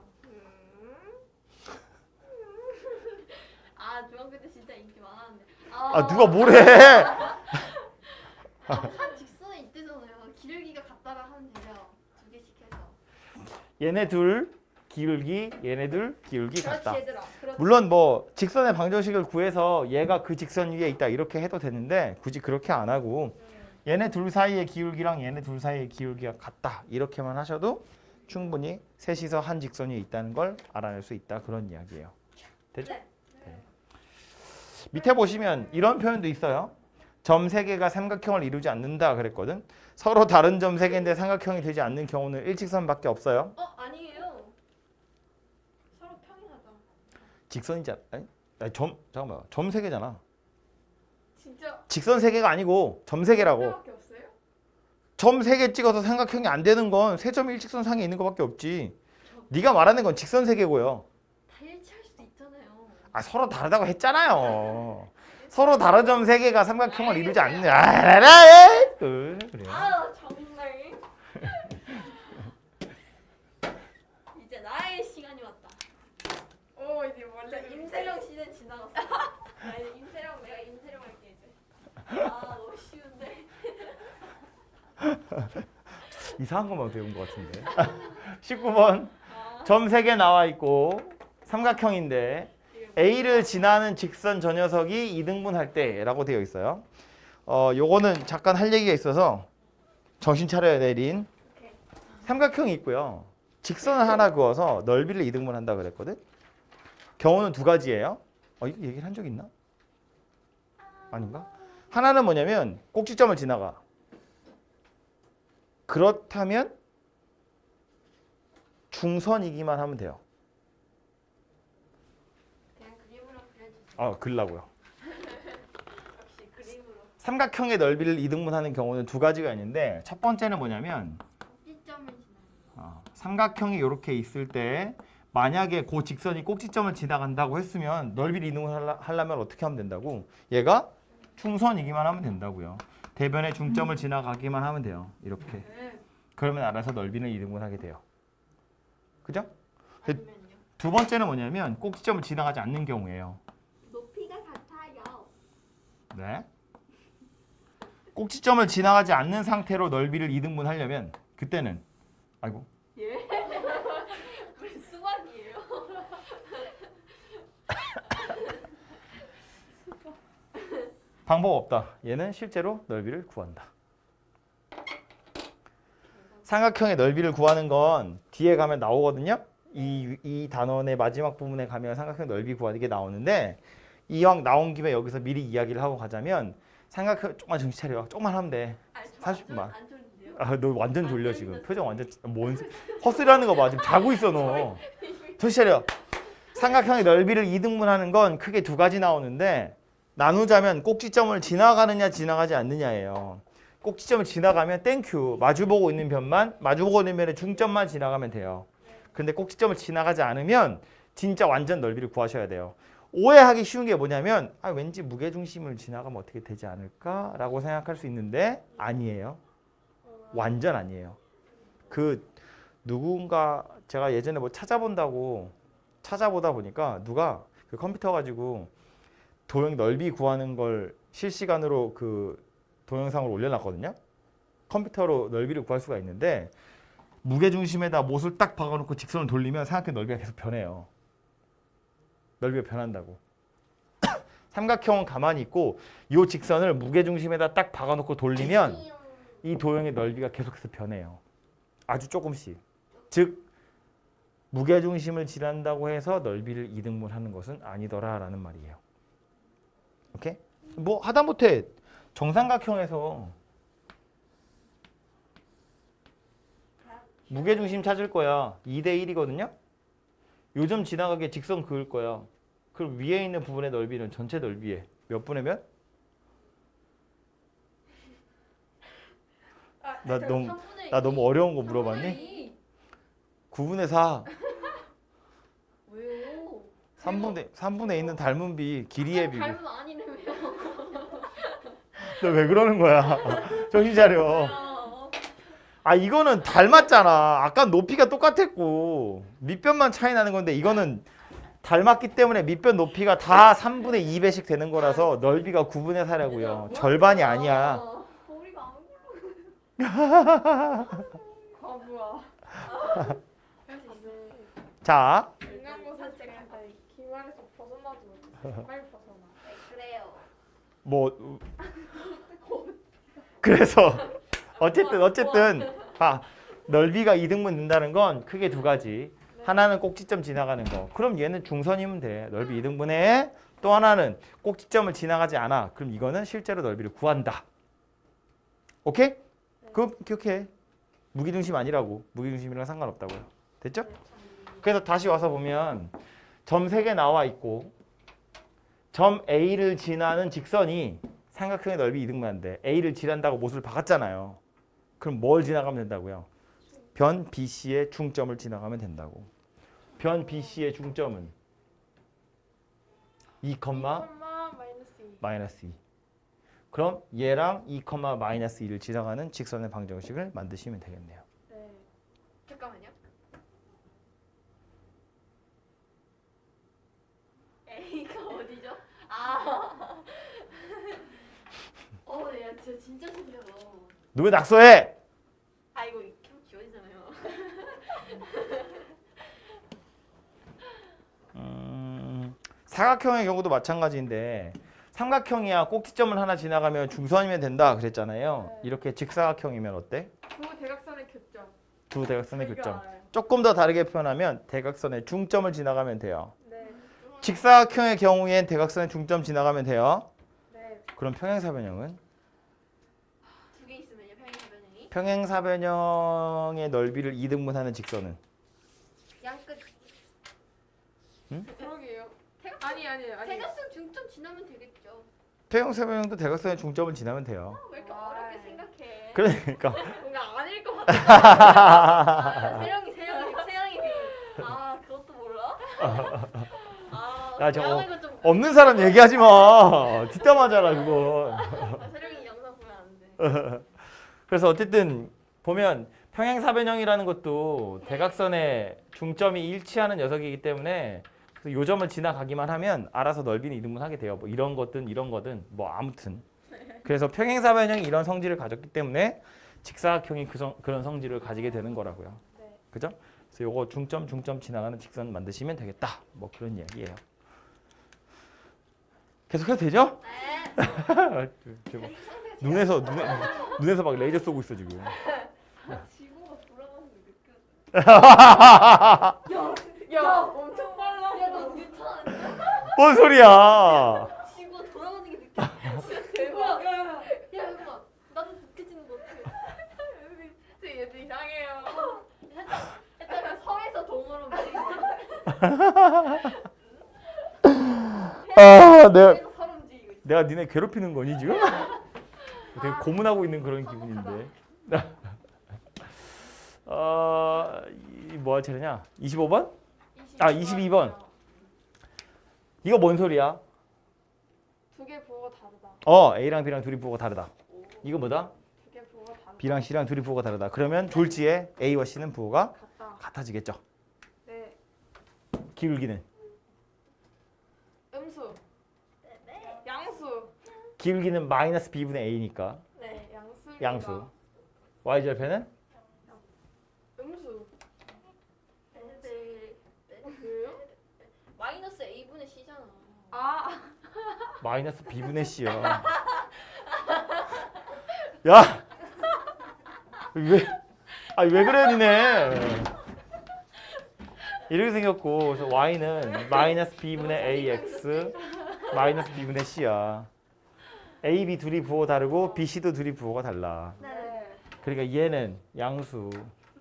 중학교 때 진짜 인기 많았는데. 누가 뭐래? 한 직선에 있대잖아요. 기울기가 같다라 하면 돼요. 두 개씩 해서. 얘네 둘 기울기, 얘네 둘 기울기 그렇지 같다. 얘들아. 그렇지. 물론 뭐 직선의 방정식을 구해서 얘가 그 직선 위에 있다 이렇게 해도 되는데 굳이 그렇게 안 하고 얘네 둘 사이의 기울기랑 얘네 둘 사이의 기울기가 같다 이렇게만 하셔도 충분히 셋이서 한 직선 위에 있다는 걸 알아낼 수 있다 그런 이야기예요. 되죠? 네. 밑에 보시면 이런 표현도 있어요. 점 3개가 삼각형을 이루지 않는다 그랬거든. 서로 다른 점 3개인데 삼각형이 되지 않는 경우는 일직선밖에 없어요. 아니에요. 서로 평행하다. 직선이잖아. 아니, 잠깐만. 점 3개잖아. 진짜 직선 3개가 아니고 점 3개라고. 하나밖에 없어요? 점 3개 찍어서 삼각형이 안 되는 건 세 점이 일직선 상에 있는 것밖에 없지. 네가 말하는 건 직선 3개고요. 다 일치할 수도 있잖아요. 아, 서로 다르다고 했잖아요. 서로 다른 점 3개가 삼각형을 이루지 않는. 아라라. 그래요. 아 정말. 이제 나의 시간이 왔다. 오 이제 원래 임세령 시대 지나갔어. 나 이제 임세령 내가 임세령 할게 이제. 아 너무 쉬운데. 이상한 것만 배운 것 같은데. 19번. 점 3개 나와 있고 삼각형인데 A를 지나는 직선 저 녀석이 이등분할 때라고 되어 있어요. 요거는 잠깐 할 얘기가 있어서 정신 차려야 돼, 린. 삼각형이 있고요. 직선을 하나 그어서 넓이를 이등분한다 그랬거든. 경우는 두 가지예요. 이거 얘기를 한 적 있나? 아닌가? 하나는 뭐냐면 꼭지점을 지나가. 그렇다면 중선이기만 하면 돼요. 그냥 그림으로 그려주세요. 글라고요. 역시 그림으로. 삼각형의 넓이를 이등분하는 경우는 두 가지가 있는데 첫 번째는 뭐냐면 꼭지점을 지나는. 삼각형이 이렇게 있을 때 만약에 그 직선이 꼭지점을 지나간다고 했으면 넓이를 이등분하려면 어떻게 하면 된다고? 얘가 중선이기만 하면 된다고요. 대변의 중점을 지나가기만 하면 돼요. 이렇게. 네. 그러면 알아서 넓이는 이등분하게 돼요. 그죠? 아니면요. 두 번째는 뭐냐면 꼭지점을 지나가지 않는 경우예요. 높이가 같아요. 네. 꼭지점을 지나가지 않는 상태로 넓이를 이등분하려면 그때는 아이고 예? 우리 수박이에요. 방법 없다. 얘는 실제로 넓이를 구한다. 삼각형의 넓이를 구하는 건 뒤에 가면 나오거든요. 이 단원의 마지막 부분에 가면 삼각형 넓이 구하는 게 나오는데 이왕 나온 김에 여기서 미리 이야기를 하고 가자면 삼각형 조금만 정신 차려. 조금만 하면 돼. 아니, 저 40분만. 안 졸린데요? 너 완전 졸려 지금. 표정 완전 헛소리하는 거 봐. 지금 자고 있어 너. 정신 차려. 삼각형의 넓이를 이등분하는 건 크게 두 가지 나오는데 나누자면 꼭지점을 지나가느냐 지나가지 않느냐예요. 꼭지점을 지나가면 땡큐. 마주보고 있는 변의 중점만 지나가면 돼요. 근데 꼭지점을 지나가지 않으면 진짜 완전 넓이를 구하셔야 돼요. 오해하기 쉬운 게 뭐냐면 왠지 무게중심을 지나가면 어떻게 되지 않을까라고 생각할 수 있는데 아니에요. 완전 아니에요. 누군가 제가 예전에 뭐 찾아보다 보니까 누가 그 컴퓨터 가지고 도형 넓이 구하는 걸 실시간으로 그 동영상을 올려놨거든요. 컴퓨터로 넓이를 구할 수가 있는데 무게중심에다 못을 딱 박아놓고 직선을 돌리면 삼각형 넓이가 계속 변해요. 넓이가 변한다고. 삼각형은 가만히 있고 이 직선을 무게중심에다 딱 박아놓고 돌리면 이 도형의 넓이가 계속해서 변해요. 아주 조금씩. 즉 무게중심을 지난다고 해서 넓이를 이등분하는 것은 아니더라라는 말이에요. 오케이? 뭐 하다못해 정삼각형에서 무게중심 찾을 거야. 2대 1이거든요. 요점 지나가게 직선 그을 거야. 그럼 위에 있는 부분의 넓이는 전체 넓이에 몇 분의 몇? 나 너무 어려운 거 물어봤니? 9분의 4. 왜요? 3분의 있는 닮은 비, 길이의 비고. 닮은 아니라며요. 너 왜 그러는 거야? 정신 차려. 이거는 닮았잖아. 아까 높이가 똑같았고 밑변만 차이 나는 건데 이거는 닮았기 때문에 밑변 높이가 다 3분의 2배씩 되는 거라서 넓이가 9분의 4라고요. 절반이 아니야. 머리가 안 굴러. 과부야. 자, 중간고사 책한다. 기말에서 벗어나지 못해. 빨리 벗어나. 네, 그래요. 뭐 그래서 어쨌든 넓이가 이등분 된다는 건 크게 두 가지. 하나는 꼭지점 지나가는 거. 그럼 얘는 중선이면 돼. 넓이 2등분의 또 하나는 꼭지점을 지나가지 않아. 그럼 이거는 실제로 넓이를 구한다. 오케이? 그럼 기억해. 무기중심 아니라고. 무기중심이랑 상관없다고요. 됐죠? 그래서 다시 와서 보면 점 3개 나와 있고 점 A를 지나는 직선이 삼각형의 넓이 2등분한데 A를 지난다고 못을 박았잖아요. 그럼 뭘 지나가면 된다고요? 변 BC의 중점을 지나가면 된다고. 변 BC의 중점은 2, 마이너스 2. 그럼 얘랑 2, 마이너스 2를 지나가는 직선의 방정식을 만드시면 되겠네요. 네. 잠깐만요. A가 어디죠? 야, 진짜 신기하다. 너 왜 낙서해? 이거 캠 지워지잖아요. 사각형의 경우도 마찬가지인데 삼각형이야 꼭지점을 하나 지나가면 중선이면 된다 그랬잖아요. 네. 이렇게 직사각형이면 어때? 두 대각선의 교점. 두 대각선의 이거 교점. 알아요. 조금 더 다르게 표현하면 대각선의 중점을 지나가면 돼요. 네. 직사각형의 경우엔 대각선의 중점 지나가면 돼요. 네. 그럼 평행사변형은? 2개 있으면요, 평행사변형이. 평행사변형의 넓이를 2등분하는 직선은? 양끝. 그러게요. 대각선. 아니. 대각선 중점 지나면 되겠죠. 평행사변형도 대각선의 중점을 지나면 돼요. 왜 이렇게 어렵게 생각해? 그러니까 뭔가 아닐 것 같아. 세영이. 그것도 몰라? 야, 저거 양은 좀. 없는 사람 얘기하지 마. 뒷담화잖아 그거. 세영이 영상 보면 안 돼. 그래서 어쨌든 보면 평행사변형이라는 것도 대각선의 중점이 일치하는 녀석이기 때문에 그래서 요 점을 지나가기만 하면 알아서 넓이는 이등분하게 돼요. 뭐 이런 거든 뭐 아무튼. 그래서 평행사변형이 이런 성질을 가졌기 때문에 직사각형이 그런 성질을 가지게 되는 거라고요. 네. 그죠? 그래서 요거 중점 지나가는 직선 만드시면 되겠다. 뭐 그런 이야기예요. 계속해도 되죠? 네. 대박. 눈에서 막 레이저 쏘고 있어 지금. 지구가 돌아가는 게 느껴져. 야, 엄청 빨라. 야, 너 뉴턴 아니야? 뭔 소리야? 지구가 돌아가는 게 느껴져. 진짜 대박. 야, 잠깐만. 나도 느껴지는 거 같아. 진짜 얘들 이상해요. 일단 서에서 동으로 움직이는. 내가 서로 움직이고 있어. 내가 니네 괴롭히는 거니 지금? 되게 고문하고 있는 그런 기분인데. 뭐 할 차례냐? 25번? 22번. 이거 뭔 소리야? 두개 부호가 다르다. A랑 B랑 둘이 부호가 다르다. 이거 뭐다? 두 개 부호가 다르다. B랑 C랑 둘이 부호가 다르다. 그러면 졸지에 A와 C는 부호가 같다. 같아지겠죠. 네. 기울기는? 음수. 네. 양수. 기울기는 마이너스 B분의 A니까 네. 양수. Y절편은? 음수. 네. 왜요? 마이너스 A분의 C잖아. 마이너스 B분의 C야. 야! 왜 그래 니네. 이렇게 생겼고 그래서 Y는 마이너스 B분의 AX 마이너스 B분의 C야. A, B 둘이 부호 다르고 B, C도 둘이 부호가 달라. 네. 그러니까 얘는 양수,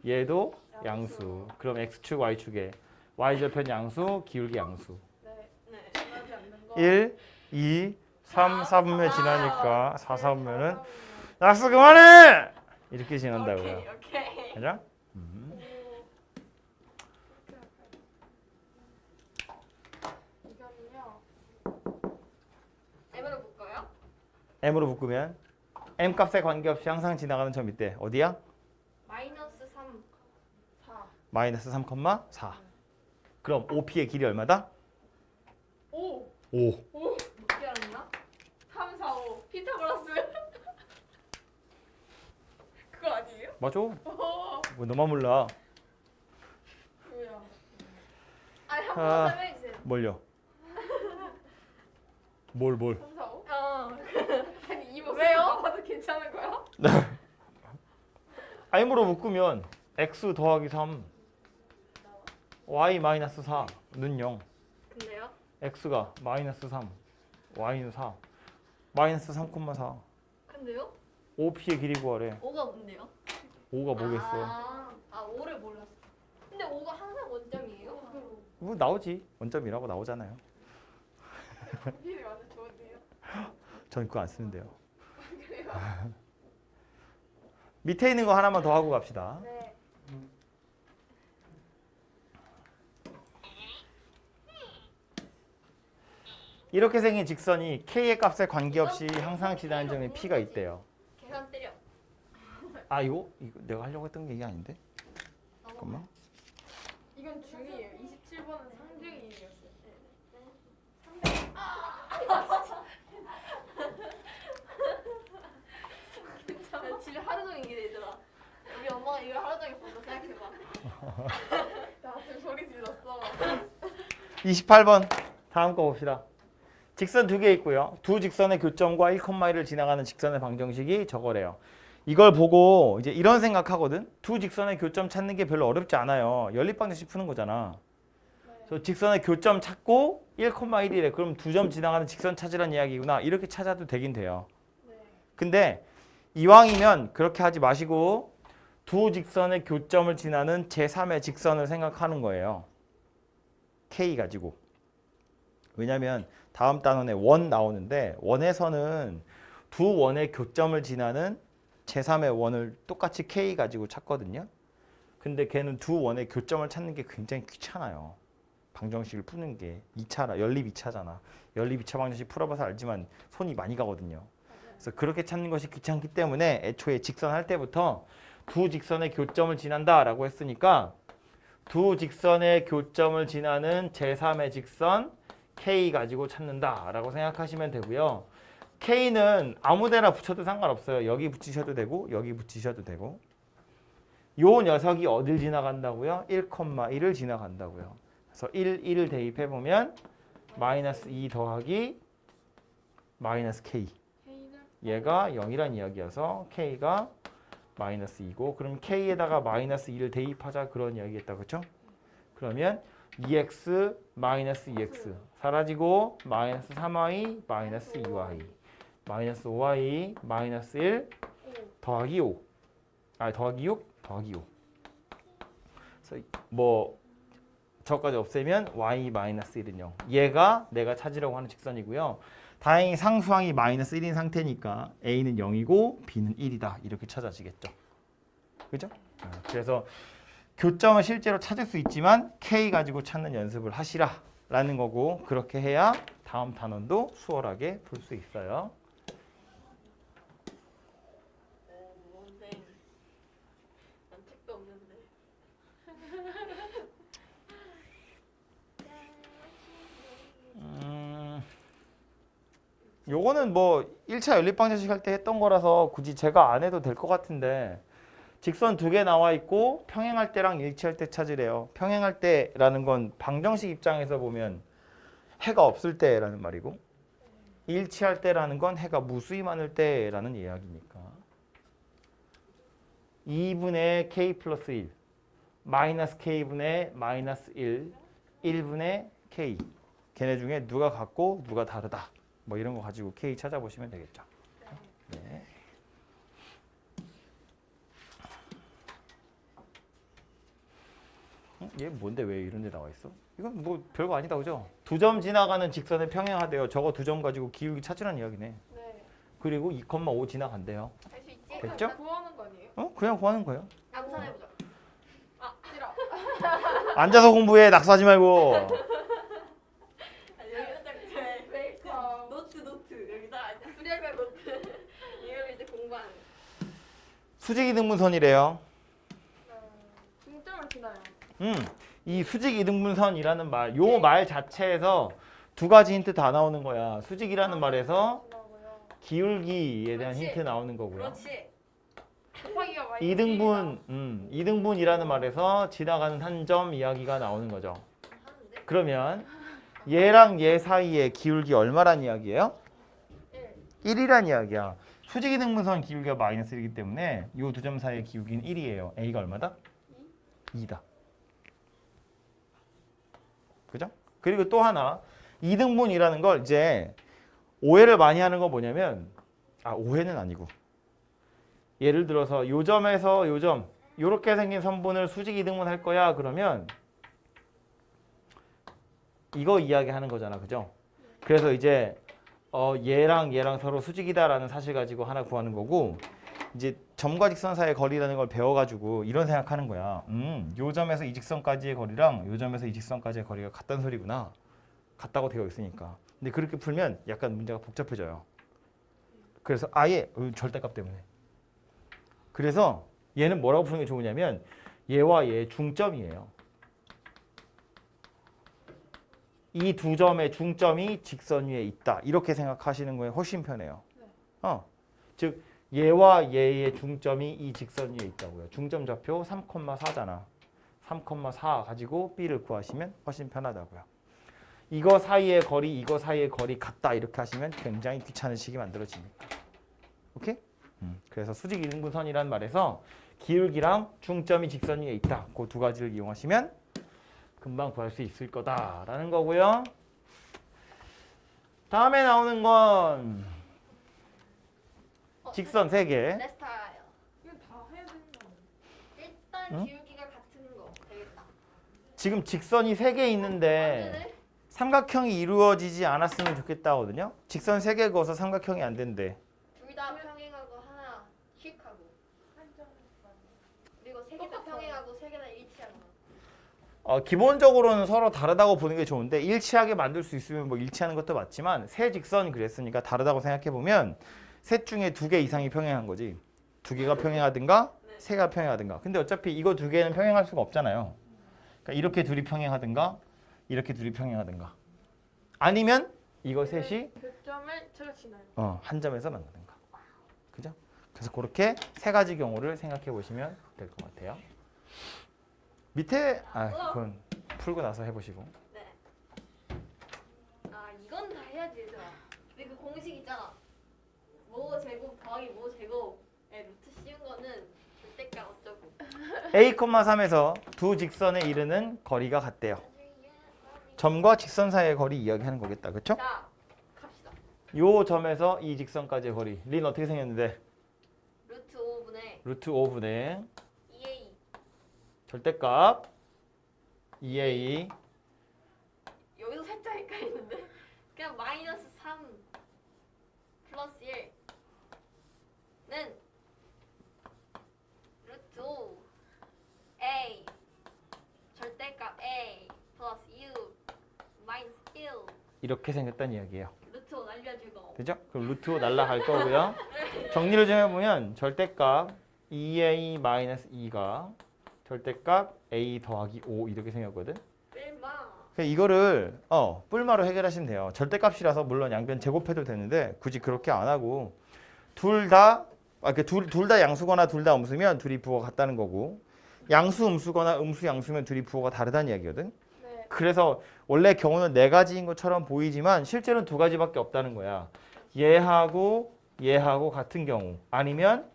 얘도 양수. 그럼 X축, Y축에 Y절편 양수, 기울기 양수. 네. 네. 변하지 않는 거. 1, 2, 3, 4분면 지나니까 4, 4분면은 약수 그만해! 이렇게 지난다고요. 오케이. 그죠? 이거는요. M으로 볼까요? M으로 묶으면 M 값에 관계없이 항상 지나가는 점 이때 어디야? 마이너스 3. 4. 마이너스 3,4. 그럼 OP의 길이 얼마다? 5. 5. 어떻게 알았나? 3, 4, 5. 피타고라스. 그거 아니에요? 맞아. 오. 뭐 너만 몰라. 뭐야? 아니, 한 아. 번 설명해 주세요. 뭘요? 뭘? 3, 4, 5? 아니, 이 모습 왜요? 봐도 괜찮은 거야? M으로 묶으면 X 더하기 3 y-4는 0. 근데요? x가 -3, y는 4. -3,4. 근데요? OP의 길이 구하래. 5가 뭔데요? 5가 뭐겠어? 아 5를 몰랐어. 근데 5가 항상 원점이에요? 뭐 나오지. 원점이라고 나오잖아요. 필이 완전 좋은데요. 전 그거 안 쓰는데요. 밑에 있는 거 하나만 더 하고 갑시다. 네. 이렇게 생긴 직선이 k의 값에 관계없이 항상 지나는 점에 p가 있대요. 계산 때려. 아 이거 내가 하려고 했던 게 이게 아닌데? 잠깐만. 이건 중이에요. 27번은 상중이었어요. 나 집에 하루 종일 일해 얘들아. 우리 엄마가 이걸 하루 종일 본다 생각해봐. 나 지금 소리 질렀어. 28번 다음 거 봅시다. 직선 두 개 있고요. 두 직선의 교점과 1,1을 지나가는 직선의 방정식이 저거래요. 이걸 보고 이제 이런 생각하거든. 두 직선의 교점 찾는 게 별로 어렵지 않아요. 연립방정식 푸는 거잖아. 그래서 직선의 교점 찾고 1,1이래. 그럼 두 점 지나가는 직선 찾으란 이야기구나. 이렇게 찾아도 되긴 돼요. 근데 이왕이면 그렇게 하지 마시고 두 직선의 교점을 지나는 제3의 직선을 생각하는 거예요. K 가지고. 왜냐면 다음 단원에 원 나오는데 원에서는 두 원의 교점을 지나는 제3의 원을 똑같이 K 가지고 찾거든요. 근데 걔는 두 원의 교점을 찾는 게 굉장히 귀찮아요. 방정식을 푸는 게 2차라 연립 2차잖아. 연립 2차 방정식 풀어봐서 알지만 손이 많이 가거든요. 그래서 그렇게 찾는 것이 귀찮기 때문에 애초에 직선할 때부터 두 직선의 교점을 지난다라고 했으니까 두 직선의 교점을 지나는 제3의 직선 K 가지고 찾는다라고 생각하시면 되고요. K는 아무데나 붙여도 상관없어요. 여기 붙이셔도 되고 여기 붙이셔도 되고. 요 녀석이 어딜 지나간다고요? 1,1을 지나간다고요. 그래서 1을 대입해보면 -2 더하기 -K. 얘가 0이란 이야기여서 K가 -2고 그럼 K에다가 -2를 대입하자 그런 이야기겠다. 그렇죠? 그러면 2x -2x 사라지고 -3y -2y -5y -1 더하기 5 더하기 6 더하기 5 그래서 뭐 저까지 없애면 y -1은 0 얘가 내가 찾으려고 하는 직선이고요. 다행히 상수항이 -1인 상태니까 a는 0이고 b는 1이다 이렇게 찾아지겠죠. 그죠? 그래서 교점을 실제로 찾을 수 있지만 K 가지고 찾는 연습을 하시라 라는 거고 그렇게 해야 다음 단원도 수월하게 풀 수 있어요. 뭔데? 난 책도 없는데. 요거는 뭐 1차 연립방정식 할 때 했던 거라서 굳이 제가 안 해도 될 것 같은데 직선 두 개 나와 있고 평행할 때랑 일치할 때 찾으래요. 평행할 때라는 건 방정식 입장에서 보면 해가 없을 때라는 말이고 일치할 때라는 건 해가 무수히 많을 때라는 이야기니까 2분의 k 플러스 1 마이너스 k분의 마이너스 1 1분의 k 걔네 중에 누가 같고 누가 다르다 뭐 이런 거 가지고 k 찾아보시면 되겠죠. 네. 얘 뭔데 왜 이런 데 나와 있어? 이건 뭐 별거 아니다 그죠? 두 점 지나가는 직선에 평행하대요. 저거 두 점 가지고 기울기 찾으라는 이야기네. 네. 그리고 2,5 지나간대요. 할 수 있지? 됐죠? 구하는 거 아니에요? 어? 그냥 구하는 거예요. 암산해보자. 싫어. 앉아서 공부해. 낙서하지 말고. 여기다 딱 왜? 노트 여기다 수량과 노트. 이걸 이제 공부하는. 수직이등분선이래요. 중점을 지나요. 이 수직이등분선이라는 말, 요 말 자체에서 두 가지 힌트 다 나오는 거야. 수직이라는 말에서 지나고요. 기울기에 대한 그렇지. 힌트 나오는 거고요. 그렇지. 곱하기가 많이 이등분이라는 말에서 지나가는 한 점 이야기가 나오는 거죠. 하는데? 그러면 얘랑 얘 사이에 기울기 얼마란 이야기예요? 1이란 이야기야. 수직이등분선 기울기가 -1이기 때문에 이 두 점 사이의 기울기는 1이에요. a가 얼마다? 2다. 그죠? 그리고 또 하나 이등분이라는 걸 이제 오해를 많이 하는 건 뭐냐면 오해는 아니고 예를 들어서 요 점에서 요 점 요렇게 생긴 선분을 수직 이등분 할 거야 그러면 이거 이야기하는 거잖아. 그죠? 그래서 이제 얘랑 얘랑 서로 수직이다라는 사실 가지고 하나 구하는 거고 이제 점과 직선 사이의 거리라는 걸 배워가지고 이런 생각하는 거야. 요 점에서 이 직선까지의 거리랑 요 점에서 이 직선까지의 거리가 같다는 소리구나. 같다고 되어 있으니까. 근데 그렇게 풀면 약간 문제가 복잡해져요. 그래서 아예 절대값 때문에. 그래서 얘는 뭐라고 푸는 게 좋으냐면 얘와 얘의 중점이에요. 이 두 점의 중점이 직선 위에 있다. 이렇게 생각하시는 거에 훨씬 편해요. 즉 얘와 얘의 중점이 이 직선 위에 있다고요. 중점 좌표 3,4잖아. 3,4 가지고 B를 구하시면 훨씬 편하다고요. 이거 사이의 거리, 이거 사이의 거리 같다 이렇게 하시면 굉장히 귀찮은 식이 만들어집니다. 오케이? 그래서 수직 이등분선이라는 말에서 기울기랑 중점이 직선 위에 있다. 그 두 가지를 이용하시면 금방 구할 수 있을 거다라는 거고요. 다음에 나오는 건 직선 3개. 레스타요. 이거 다 해야 되는 거 아니야? 일단 응? 기울기가 같은 거 되겠다. 지금 직선이 3개 있는데 맞네. 삼각형이 이루어지지 않았으면 좋겠다거든요. 직선 3개 그어서 삼각형이 안 된대. 둘 다 평행하고 하나 씩하고 한점 그리고 세 개 다 똑같아. 평행하고 세 개 다 일치하고. 기본적으로는 서로 다르다고 보는 게 좋은데 일치하게 만들 수 있으면 뭐 일치하는 것도 맞지만 세 직선이 그랬으니까 다르다고 생각해 보면 셋 중에 2개 이상이 평행한 거지. 2개가 평행하든가 3개가 평행하든가. 근데 어차피 이거 2개는 평행할 수가 없잖아요. 그러니까 이렇게 둘이 평행하든가 이렇게 둘이 평행하든가 아니면 이거 셋이 교점을 제가 지나요. 한 점에서 만나든가. 그죠? 그래서 그렇게 세 가지 경우를 생각해 보시면 될 것 같아요. 밑에 그건 풀고 나서 해보시고. 네. 이건 다 해야지 얘들아. 근데 그 공식 있잖아. 모 제곱 더하기 모 제곱의 루트 씌운 거는 절대값 어쩌고. A,3에서 두 직선에 이르는 거리가 같대요. 점과 직선 사이의 거리 이야기하는 거겠다. 그렇죠? 자, 갑시다. 요 점에서 이 직선까지의 거리. 린 어떻게 생겼는데? 루트 5분의 루트 5분의 2a 절대값 2a 여기서 살짝 헷갈리는데 그냥 마이너스 3 플러스 1는 루트 5 a 절대값 a 플러스 6 마이너스 1 이렇게 생겼다는 이야기예요. 루트 5 날려주고 되죠? 그럼 루트 5 날라갈 거고요. 정리를 좀 해보면 절대값 2a-2가 절대값 a 더하기 5 이렇게 생겼거든. 뺄마 이거를 뿔마로 해결하시면 돼요. 절대값이라서 물론 양변 제곱해도 되는데 굳이 그렇게 안 하고 둘 다 양수거나 둘 다 음수면 둘이 부호가 같다는 거고 양수 음수거나 음수 양수면 둘이 부호가 다르다는 이야기거든. 네. 그래서 원래 경우는 4가지인 것처럼 보이지만 실제로는 2가지밖에 없다는 거야. 얘하고 얘하고 같은 경우 아니면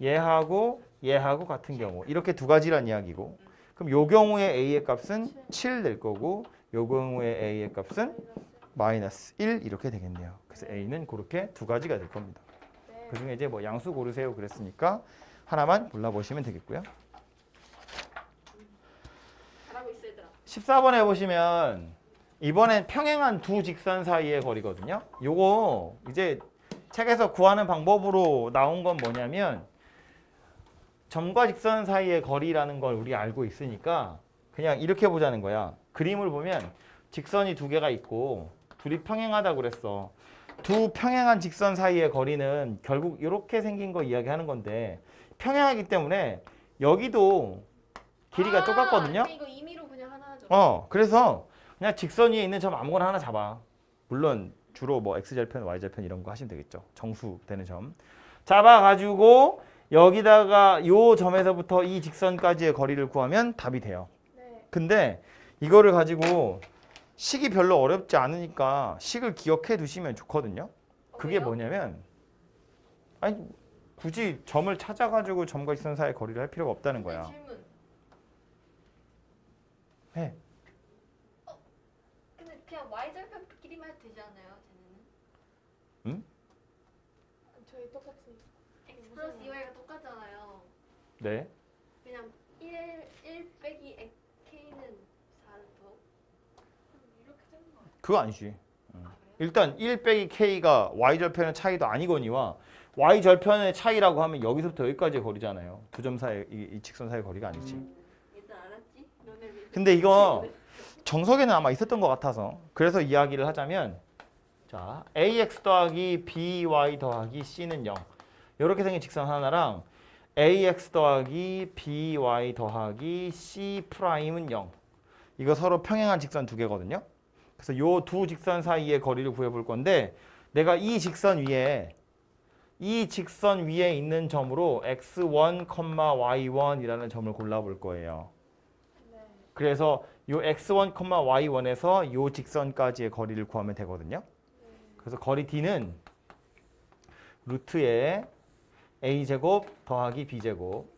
얘하고 얘하고 같은 경우 이렇게 2가지란 이야기고 그럼 요 경우에 a의 값은 7 될 거고 요 경우에 a의 값은 마이너스 1 이렇게 되겠네요. 그래서 a는 그렇게 2가지가 될 겁니다. 네. 그 중에 이제 뭐 양수 고르세요 그랬으니까 하나만 골라보시면 되겠고요. 잘하고 있어 얘들아 14번에 보시면 이번엔 평행한 두 직선 사이의 거리거든요. 요거 이제 책에서 구하는 방법으로 나온 건 뭐냐면 점과 직선 사이의 거리라는 걸 우리 알고 있으니까 그냥 이렇게 보자는 거야. 그림을 보면 직선이 2개가 있고 둘이 평행하다고 그랬어. 두 평행한 직선 사이의 거리는 결국 이렇게 생긴 거 이야기하는 건데 평행하기 때문에 여기도 길이가 똑같거든요. 이거 임의로 그냥 하나 하죠 그래서 그냥 직선 위에 있는 점 아무거나 하나 잡아. 물론 주로 뭐 x절편, y절편 이런 거 하시면 되겠죠. 정수되는 점. 잡아가지고 여기다가 요 점에서부터 이 직선까지의 거리를 구하면 답이 돼요. 네. 근데 이거를 가지고 식이 별로 어렵지 않으니까 식을 기억해 두시면 좋거든요. 그게 왜요? 뭐냐면 아니 굳이 점을 찾아가지고 점과 직선 사이의 거리를 할 필요가 없다는 거야. 질문 해. 그냥 y절편끼리만 해도 되지 않아요? 쟤는? 저희 똑같이 x 플러스 2y가 똑같잖아요. 네. 그냥 1 빼기 k는 4를 더. 이렇게 되는 거 아니야? 그거 아니지. 아, 그래요? 일단 1 빼기 k가 y절편의 차이도 아니거니와 y절편의 차이라고 하면 여기서부터 여기까지의 거리잖아요. 두 점 사이 이 직선 사이의 거리가 아니지. 일단 알았지? 너네 왜 근데 이거 정석에는 아마 있었던 것 같아서 그래서 이야기를 하자면 자 ax 더하기 by 더하기 c는 0 이렇게 생긴 직선 하나랑 ax 더하기 by 더하기 c 프라임은 0 이거 서로 평행한 직선 두 개거든요. 그래서 요 두 직선 사이의 거리를 구해볼 건데 내가 이 직선 위에 있는 점으로 x1, y1이라는 점을 골라볼 거예요. 네. 그래서 요 x1, y1에서 요 직선까지의 거리를 구하면 되거든요. 그래서 거리 d는 루트에 a제곱 더하기 b제곱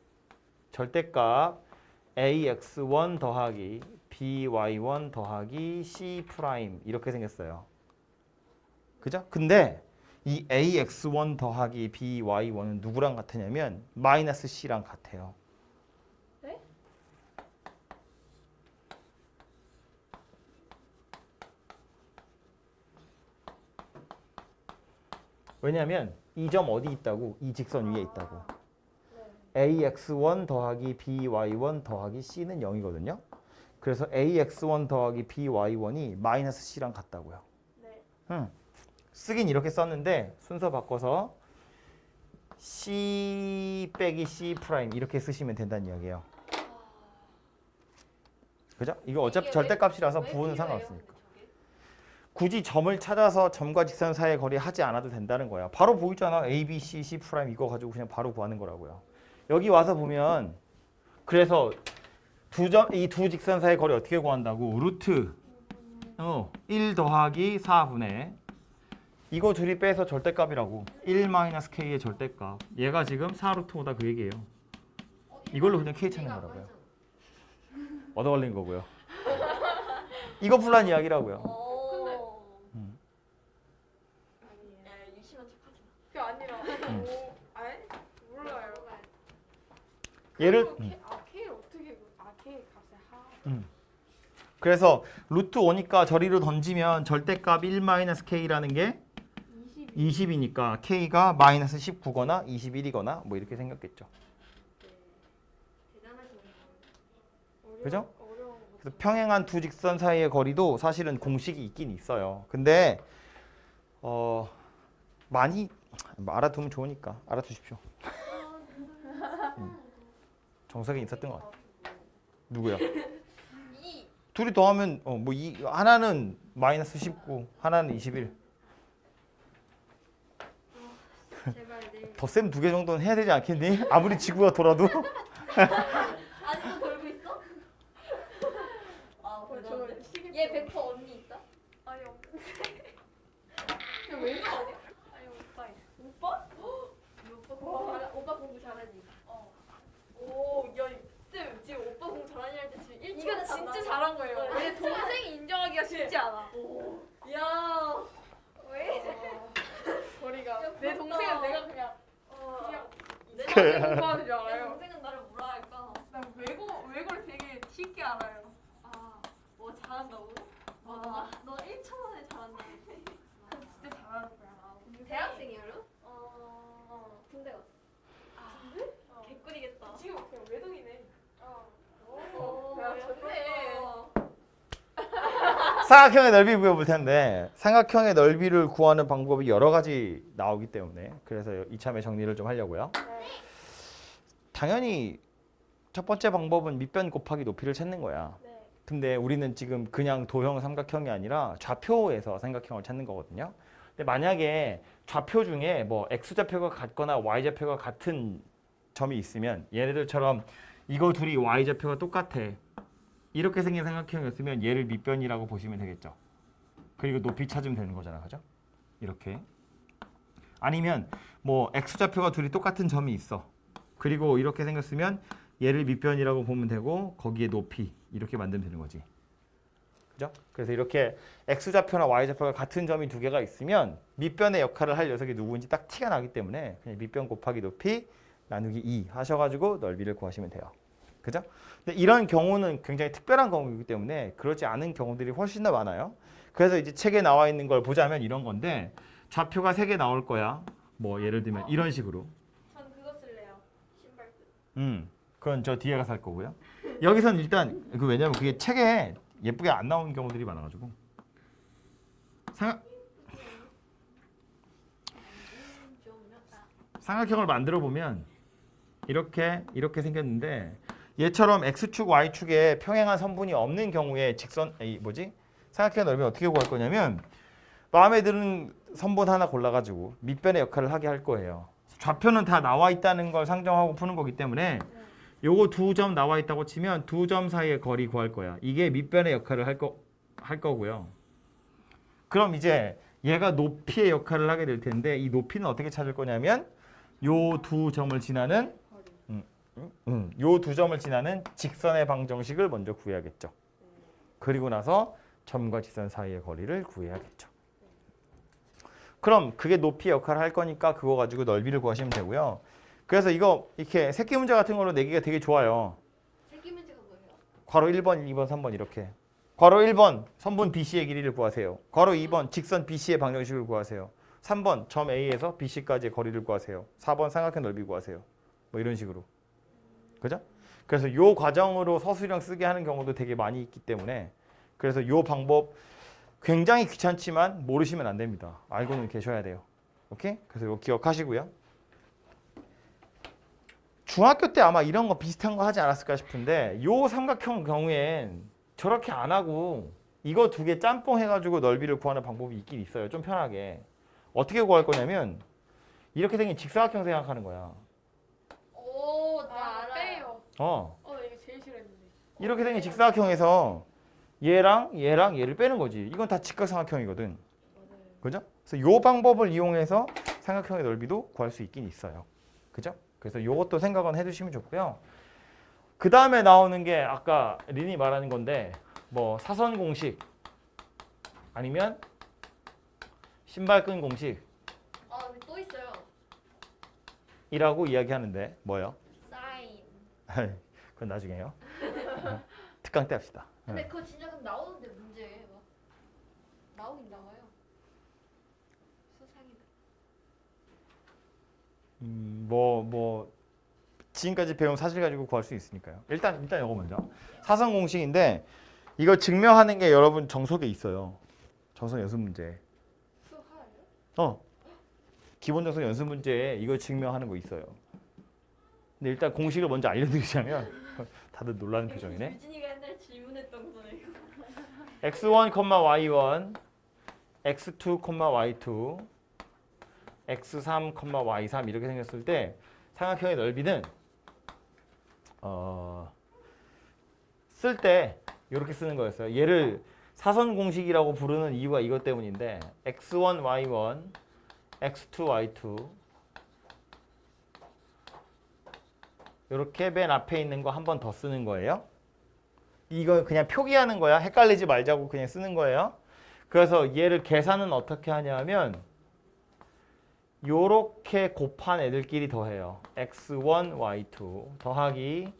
절대값 ax1 더하기 by1 더하기 c 프라임 이렇게 생겼어요. 그죠? 근데 이 ax1 더하기 by1은 누구랑 같으냐면 마이너스 c랑 같아요. 네? 왜냐하면 이 점 어디 있다고? 이 직선 위에 있다고. 네. ax1 더하기 by1 더하기 c는 0이거든요. 그래서 ax1 더하기 by1이 마이너스 c랑 같다고요. 네. 쓰긴 이렇게 썼는데 순서 바꿔서 c 빼기 c 프라임 이렇게 쓰시면 된다는 이야기예요. 그죠? 이거 어차피 이게 절대값이라서 왜 부호는 필요해요, 상관없으니까. 근데 저게? 굳이 점을 찾아서 점과 직선 사이의 거리 하지 않아도 된다는 거야. 바로 보이잖아. A, B, C, C 프라임 이거 가지고 그냥 바로 구하는 거라고요. 여기 와서 보면 그래서 이 두 직선 사이의 거리 어떻게 구한다고? 루트 1 더하기 4분의 이거 둘이 빼서 절대값이라고. 1 마이너스 K의 절대값. 얘가 지금 4루트 5다 그 얘기예요. 이걸로 그냥 K 찾는 우리가 거라고요. 아까 얻어 걸린 거고요. 이거 풀란 이야기라고요. 어. 아니에요. 야, 유심한 척하지 마. 그게 아니라 아니? 몰라요. 얘를 K를 어떻게 K 값을 하? 그래서 루트 5니까 저리로 던지면 절대값 1 마이너스 K라는 게 20이니까 K가 마이너스 19거나 21이거나 뭐 이렇게 생겼겠죠. 대단하시네요. 그죠? 어려운 거. 그래서 평행한 두 직선 사이의 거리도 사실은 공식이 있긴 있어요. 근데 많이 알아두면 좋으니까 알아두십시오. 정석에 있었던 것 같아요. 누구야? 이 둘이 더하면 하나는 마이너스 19, 하나는 21. 제발 내일 덧셈 두 개 정도는 해야 되지 않겠니? 아무리 지구가 돌아도. 아직도 돌고 있어? 아, 저 대단한데. 시계. 얘 100% 언니 있다? 아니 없는데. 근데 왜 그러냐? 아니 오빠 있어. 오빠? 오빠 공부 잘하지? 어. 오, 야, 쌤 지금 오빠 공부 잘하냐 할 때 지금 1초. 이거 진짜 잘한 거예요. 내 동생이 인정하기가 쉽지 않아. 야, 왜? 거리가. 야, 내 부럽다. 동생은 내가 그냥 내 이상하게 공부하는 줄 내 알아요. 동생은 나를 뭐라 할까? 난 외고를 되게 쉽게 알아요. 아, 뭐 잘한다고? 너 1초 만에 잘한다. 진짜 잘하는 거야. 대학생이에요? 군대 갔어. 근데? 개꿀이겠다. 지금 그냥 외동이네. 오, 야, 야, 좋네. 삼각형의 넓이 구해볼 텐데 삼각형의 넓이를 구하는 방법이 여러 가지 나오기 때문에 그래서 이참에 정리를 좀 하려고요. 당연히 첫 번째 방법은 밑변 곱하기 높이를 찾는 거야. 네. 근데 우리는 지금 그냥 도형 삼각형이 아니라 좌표에서 삼각형을 찾는 거거든요. 근데 만약에 좌표 중에 뭐 x좌표가 같거나 y좌표가 같은 점이 있으면 얘네들처럼 이거 둘이 y좌표가 똑같아. 이렇게 생긴 삼각형이었으면 얘를 밑변이라고 보시면 되겠죠. 그리고 높이 찾으면 되는 거잖아. 그죠? 이렇게. 아니면 뭐 x좌표가 둘이 똑같은 점이 있어. 그리고 이렇게 생겼으면 얘를 밑변이라고 보면 되고 거기에 높이 이렇게 만들면 되는 거지. 그죠? 그래서 이렇게 x좌표나 y좌표가 같은 점이 두 개가 있으면 밑변의 역할을 할 녀석이 누구인지 딱 티가 나기 때문에 그냥 밑변 곱하기 높이 나누기 2 하셔가지고 넓이를 구하시면 돼요. 그죠? 근데 이런 경우는 굉장히 특별한 경우이기 때문에 그렇지 않은 경우들이 훨씬 더 많아요. 그래서 이제 책에 나와 있는 걸 보자면 이런 건데 좌표가 3개 나올 거야. 뭐 예를 들면 이런 식으로. 전 그거 쓸래요. 신발끈. 그건 저 뒤에 가서 할 거고요. 여기선 일단 왜냐면 그게 책에 예쁘게 안 나오는 경우들이 많아가지고 삼각형을 만들어 보면 이렇게 생겼는데 얘처럼 x축 y축에 평행한 선분이 없는 경우에 삼각형의 넓이는 어떻게 구할 거냐면 마음에 드는 선분 하나 골라가지고 밑변의 역할을 하게 할 거예요. 좌표는 다 나와 있다는 걸 상정하고 푸는 거기 때문에 요거 두 점 나와 있다고 치면 두 점 사이의 거리 구할 거야. 이게 밑변의 역할을 할 거고요. 그럼 이제 얘가 높이의 역할을 하게 될 텐데 이 높이는 어떻게 찾을 거냐면 요 두 점을 지나는 요 두 점을 지나는 직선의 방정식을 먼저 구해야겠죠. 그리고 나서 점과 직선 사이의 거리를 구해야겠죠. 그럼 그게 높이 역할을 할 거니까 그거 가지고 넓이를 구하시면 되고요. 그래서 이거 이렇게 새끼 문제 같은 걸로 내기가 되게 좋아요. 새끼 문제가 뭐예요? 괄호 1번, 2번, 3번 이렇게. 괄호 1번 선분 BC의 길이를 구하세요. 괄호 2번 직선 BC의 방정식을 구하세요. 3번 점 A에서 BC까지의 거리를 구하세요. 4번 삼각형 넓이 구하세요. 뭐 이런 식으로. 그죠? 그래서 요 과정으로 서술형 쓰게 하는 경우도 되게 많이 있기 때문에 그래서 요 방법 굉장히 귀찮지만 모르시면 안 됩니다. 알고는 계셔야 돼요. 오케이? 그래서 이거 기억하시고요. 중학교 때 아마 이런 거 비슷한 거 하지 않았을까 싶은데 요 삼각형 경우엔 저렇게 안 하고 이거 두 개 짬뽕 해가지고 넓이를 구하는 방법이 있긴 있어요. 좀 편하게. 어떻게 구할 거냐면 이렇게 생긴 직사각형 생각하는 거야. 오, 나 아, 알아요. 빼요. 나 이거 제일 싫어했는데. 이렇게 생긴 직사각형에서 얘랑 얘를 빼는 거지. 이건 다 직각삼각형이거든. 그죠? 그래서 요 방법을 이용해서 삼각형의 넓이도 구할 수 있긴 있어요. 그죠? 그래서 요것도 생각은 해두시면 좋고요. 그 다음에 나오는 게 아까 린이 말하는 건데 뭐 사선 공식 아니면 신발끈 공식이라고 여기 또 있어요. 이야기하는데 뭐요? 사인. 그건 나중에요. 특강 때 합시다. 근데 그거 진짜 그럼 나오는데 문제 막 나오긴 나와요. 수상이다. 지금까지 배운 사실 가지고 구할 수 있으니까요. 일단 이거 먼저. 사선 공식인데 이거 증명하는 게 여러분 정석에 있어요. 정석 연습 문제. 수하예요? 기본 정석 연습 문제에 이거 증명하는 거 있어요. 근데 일단 공식을 먼저 알려드리자면 다들 놀라는 표정이네. 유진이가 옛날 질문했던 거네 이거. x1, y1, x2, y2, x3, y3 이렇게 생겼을 때 삼각형의 넓이는 쓸 때 이렇게 쓰는 거였어요. 얘를 사선 공식이라고 부르는 이유가 이것 때문인데 x1, y1, x2, y2 이렇게 맨 앞에 있는 거 한 번 더 쓰는 거예요. 이거 그냥 표기하는 거야. 헷갈리지 말자고 그냥 쓰는 거예요. 그래서 얘를 계산은 어떻게 하냐면 요렇게 곱한 애들끼리 더해요. x1, y2 더하기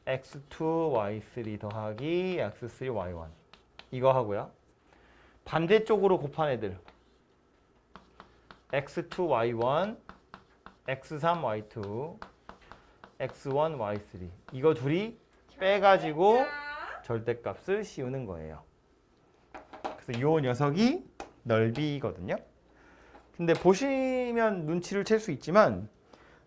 x2, y3 더하기 x3, y1 이거 하고요. 반대쪽으로 곱한 애들 x2, y1, x3, y2, x1, y3 이거 둘이 빼가지고 절대값을 씌우는 거예요. 그래서 요 녀석이 넓이거든요. 근데 보시면 눈치를 챌 수 있지만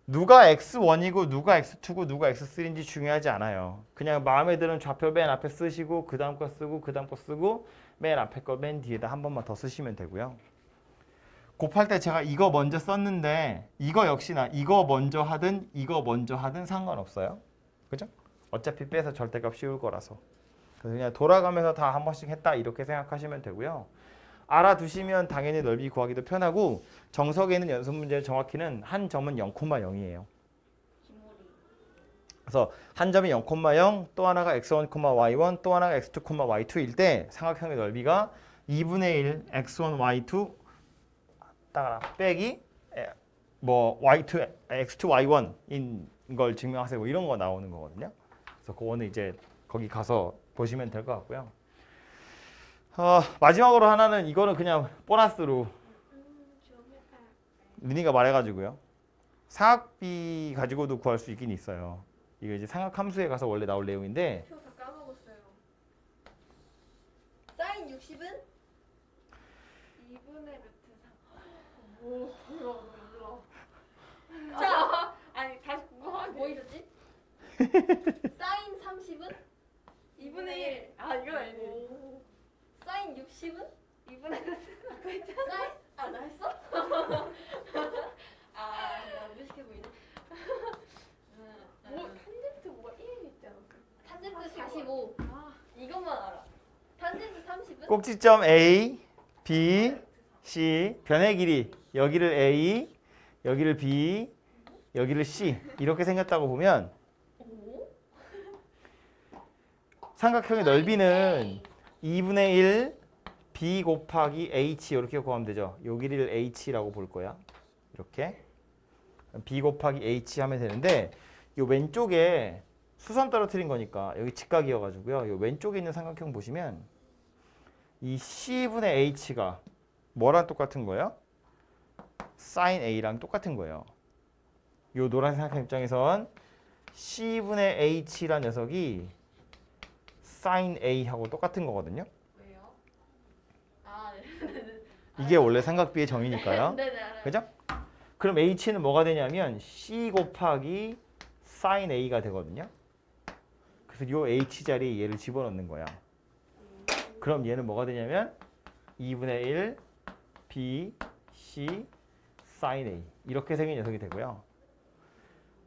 누가 x1이고 누가 x2고 누가 x3인지 중요하지 않아요. 그냥 마음에 드는 좌표 맨 앞에 쓰시고 그 다음 거 쓰고 그 다음 거 쓰고 맨 앞에 거 맨 뒤에다 한 번만 더 쓰시면 되고요. 곱할 때 제가 이거 먼저 썼는데 이거 역시나 이거 먼저 하든 이거 먼저 하든 상관없어요. 그죠? 어차피 빼서 절대값 씌울 거라서. 그래서 그냥 돌아가면서 다 한 번씩 했다 이렇게 생각하시면 되고요. 알아두시면 당연히 넓이 구하기도 편하고 정석에 있는 연습 문제는 정확히는 한 점은 0,0이에요. 그래서 한 점이 0,0, 또 하나가 x1, y1, 또 하나가 x2, y2일 때 삼각형의 넓이가 2분의 1 x1, y2 따라 빼기 뭐 y2, x2, y1인 걸 증명하세요. 뭐 이런 거 나오는 거거든요. 그래서 그거는 이제 거기 가서 보시면 될 것 같고요. 마지막으로 하나는 이거는 그냥 보너스로 민이가 말해가지고요. 사각비 가지고도 구할 수 있긴 있어요. 이게 이제 삼각함수에 가서 원래 나올 내용인데 표 다 까먹었어요. 사인 60은 2분의 루트 3. 오, 이거 너무 힘들어. 자, 아니 다시 궁금한 뭐 게 있었지? 사인 30은 2분의 1. 아, 이건 아니지. 오. 사인 60은 2분의 루트 3. 사인 나 했어? 나 무식해 보이네. 뭐 탄젠트 뭐가 1 있지 않았어? 탄젠트 45 아, 이것만 알아. 탄젠트 30은 꼭지점 A, B, C 변의 길이 여기를 A, 여기를 B, 여기를 C 이렇게 생겼다고 보면 오? 삼각형의 넓이는 2분의 1 B 곱하기 H 이렇게 구하면 되죠. 요 길이를 H라고 볼 거야. 이렇게 B 곱하기 H 하면 되는데 요 왼쪽에 수선 떨어뜨린 거니까 여기 직각이어가지고요. 요 왼쪽에 있는 삼각형 보시면 이 C분의 H가 뭐랑 똑같은 거예요? sin A랑 똑같은 거예요. 요 노란 삼각형 입장에선 C분의 H란 녀석이 sin A하고 똑같은 거거든요. 왜요? 네. 이게 원래 삼각비의 정의니까요. 네네 알아요. 그죠? 그럼 H는 뭐가 되냐면 C 곱하기 sin A가 되거든요. 그래서 요 H 자리에 얘를 집어넣는 거야. 그럼 얘는 뭐가 되냐면 2분의 1 B, C, sin A 이렇게 생긴 녀석이 되고요.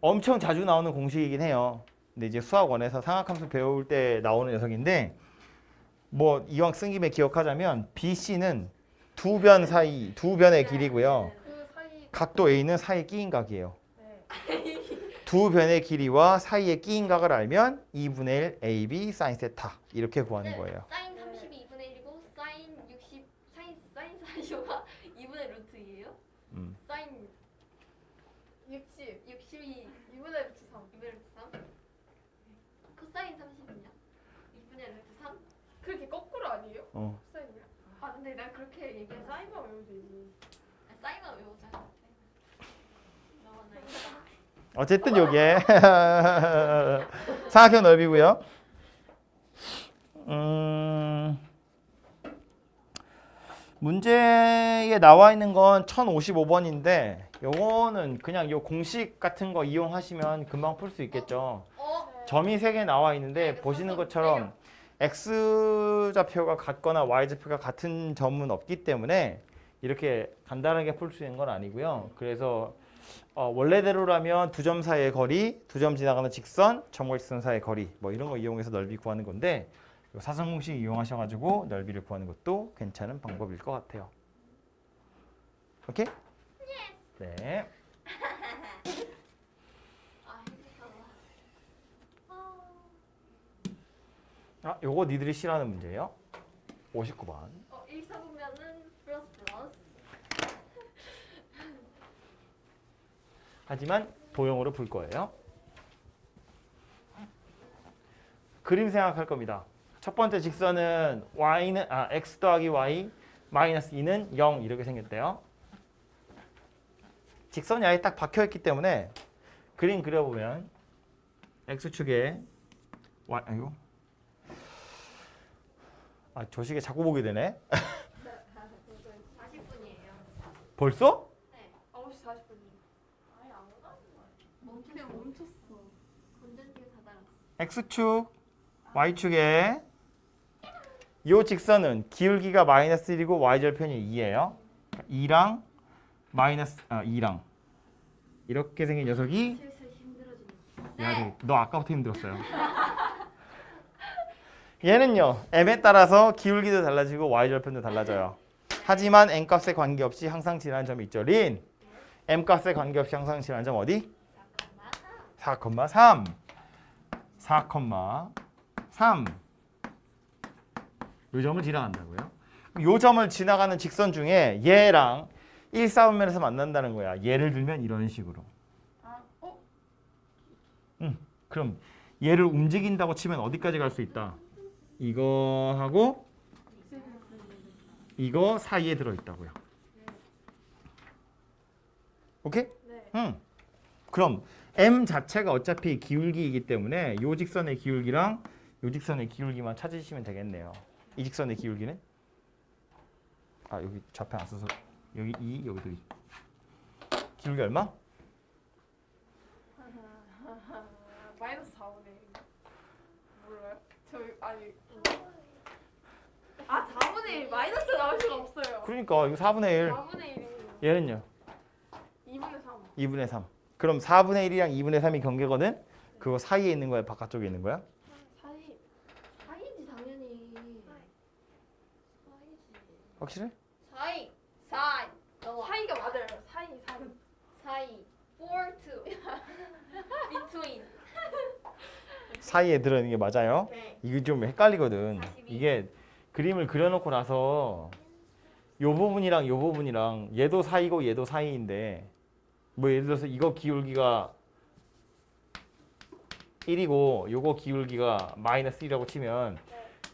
엄청 자주 나오는 공식이긴 해요. 근데 이제 수학원에서 삼각함수 배울 때 나오는 녀석인데 뭐 이왕 쓴 김에 기억하자면 BC는 두 변 사이, 두 변의 길이고요. 그 사이. 각도 A는 사이에 끼인 각이에요. 네. 두 변의 길이와 사이에 끼인 각을 알면 2분의 1 AB sin 세타 이렇게 구하는 거예요. 사인 30이 2분의 1이고 사인 60 사인 45가 2분의 루트예요? 사인 60. 60이 2분의 루트 3. 2분의 루트 3? 코사인 30이냐? 2분의 루트 3? 그렇게 거꾸로 아니에요? 어. 사인이야? 근데 난 그렇게 얘기해서 사인만 외우면 되지. 사인만 외우자. 너와 나 이거. 어쨌든 요게 삼각형 넓이고요. 문제에 나와 있는 건 1055번인데 요거는 그냥 요 공식 같은 거 이용하시면 금방 풀 수 있겠죠. 점이 3개 나와 있는데 보시는 것처럼 X좌표가 같거나 Y좌표가 같은 점은 없기 때문에 이렇게 간단하게 풀 수 있는 건 아니고요. 그래서 원래대로라면 두 점 사이의 거리, 두 점 지나가는 직선, 점과 직선 사이의 거리 뭐 이런 거 이용해서 넓이 구하는 건데 요 사선 공식 이용하셔가지고 넓이를 구하는 것도 괜찮은 방법일 것 같아요. 오케이? 네. 요거 니들이 싫어하는 문제예요. 59번. 1 사보면은 플러스. 하지만 도형으로 풀 거예요. 그림 생각할 겁니다. 첫 번째 직선은 y는 x 더하기 y 마이너스 2는 0 이렇게 생겼대요. 직선이 아예 딱 박혀 있기 때문에 그림 그려보면 x축에 y 저 시계 자꾸 보게 되네. 40분이에요. 벌써? 9시 40분이에요. 아예 안 오다는 거야. 멈췄어. 운전기가 다 달았어. x축, y축에 이 직선은 기울기가 마이너스 1이고 y절편이 2예요. 2랑 마이너스 2랑 이렇게 생긴 녀석이 슬슬 힘들어지네. 야, 너 아까부터 힘들었어요. 얘는요 m에 따라서 기울기도 달라지고 y절편도 달라져요. 하지만 n값에 관계없이 항상 지나는 점이 있죠. 린 m값에 관계없이 항상 지나는 점 어디? 4,3. 4,3 요 점을 지나간다고요. 요 점을 지나가는 직선 중에 얘랑 일사분면에서 만난다는 거야. 예를 들면 이런 식으로. 그럼 얘를 움직인다고 치면 어디까지 갈 수 있다? 이거하고 이거 사이에 들어있다고요. 오케이? 네. 그럼 M 자체가 어차피 기울기이기 때문에 요 직선의 기울기랑 요 직선의 기울기만 찾으시면 되겠네요. 이 직선의 기울기는? 아 여기 좌표 안 써서 여기 2 여기도 2. 기울기 얼마? 마이너스 4분의 1. 몰라요? 저 아니. 아 4분의 1 마이너스 나올 수가 없어요. 그러니까 이거 4분의 1. 4분의 1이에요. 얘는요? 2분의 3. 2분의 3. 그럼 4분의 1이랑 2분의 3이 경계거든? 그거 사이에 있는 거야? 바깥쪽에 있는 거야? 사이지 당연히. 사이지. 확실해? 사이. 너와 사이가 맞아요. 사이. 사이. 4 2. Between. 사이에 들어있는 게 맞아요? 네. 이게 좀 헷갈리거든. 42. 이게 그림을 그려놓고 나서 요 부분이랑 요 부분이랑 얘도 사이고 얘도 사이인데 뭐 예를 들어서 이거 기울기가 1이고 요거 기울기가 마이너스 1이라고 치면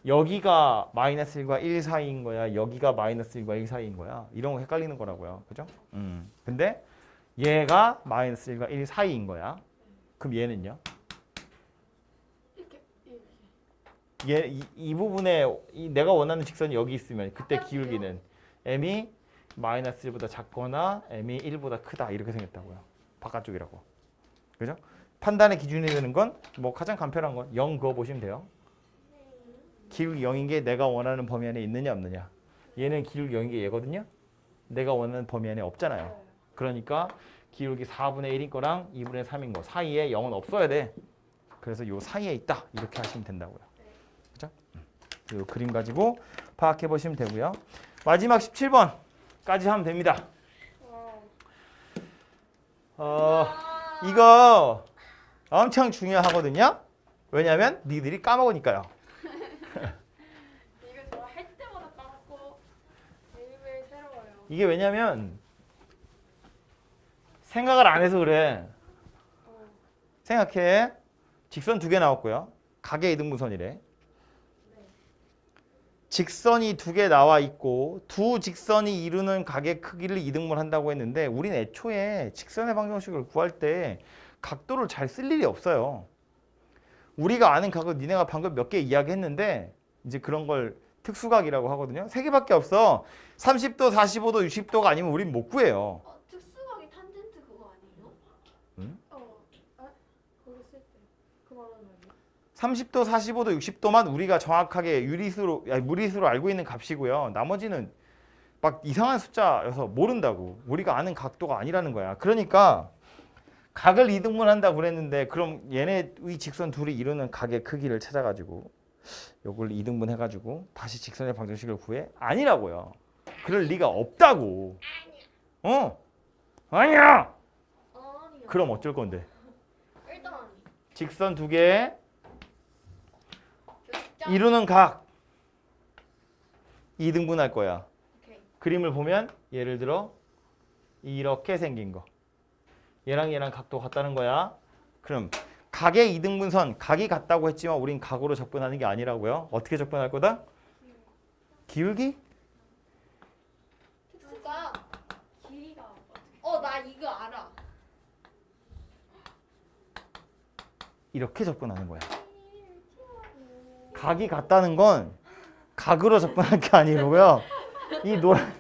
여기가 마이너스 1과 1 사이인 거야? 여기가 마이너스 1과 1 사이인 거야? 이런 거 헷갈리는 거라고요. 그죠? 근데 얘가 마이너스 1과 1 사이인 거야. 그럼 얘는요? 이렇게. 이 부분에 내가 원하는 직선이 여기 있으면 그때 기울기는 m이 마이너스 1보다 작거나 m이 1보다 크다 이렇게 생겼다고요. 바깥쪽이라고. 그죠? 판단의 기준이 되는 건 뭐 가장 간편한 건 0 그어 보시면 돼요. 기울기 0인 게 내가 원하는 범위 안에 있느냐 없느냐. 얘는 기울기 0인 게 얘거든요. 내가 원하는 범위 안에 없잖아요. 그러니까 기울기 4분의 1인 거랑 2분의 3인 거 사이에 0은 없어야 돼. 그래서 요 사이에 있다 이렇게 하시면 된다고요. 그죠? 요 그림 가지고 파악해 보시면 되고요. 마지막 17번까지 하면 됩니다. 이거 엄청 중요하거든요. 왜냐하면 니들이 까먹으니까요. 이거 저 할 때마다 까먹고 매일매일 새로워요. 이게 왜냐면 생각을 안 해서 그래. 생각해. 직선 2개 나왔고요. 각의 이등분선이래. 직선이 2개 나와 있고 두 직선이 이루는 각의 크기를 이등분한다고 했는데 우린 애초에 직선의 방정식을 구할 때 각도를 잘 쓸 일이 없어요. 우리가 아는 각은 니네가 방금 몇 개 이야기했는데 이제 그런 걸 특수각이라고 하거든요. 3개밖에 없어. 30도, 45도, 60도가 아니면 우린 못 구해요. 특수각이 탄젠트 그거 아니에요? 거기 쓸 때. 그 말하는 거예요. 30도, 45도, 60도만 우리가 정확하게 무리수로 알고 있는 값이고요. 나머지는 막 이상한 숫자여서 모른다고. 우리가 아는 각도가 아니라는 거야. 그러니까 각을 이등분한다고 그랬는데 그럼 얘네의 직선 둘이 이루는 각의 크기를 찾아가지고 요걸 이등분 해가지고 다시 직선의 방정식을 구해? 아니라고요. 그럴 리가 없다고. 아니야. 아니야. 그럼 어쩔 건데? 일단 직선 2개 교점. 이루는 각 2등분할 거야. 오케이. 그림을 보면 예를 들어 이렇게 생긴 거. 얘랑 얘랑 각도 같다는 거야. 그럼 각의 이등분선, 각이 같다고 했지만 우린 각으로 접근하는 게 아니라고요. 어떻게 접근할 거다? 기울기? 특수각. 길이가 나 이거 알아. 이렇게 접근하는 거야. 각이 같다는 건 각으로 접근할 게 아니고요. 이 노란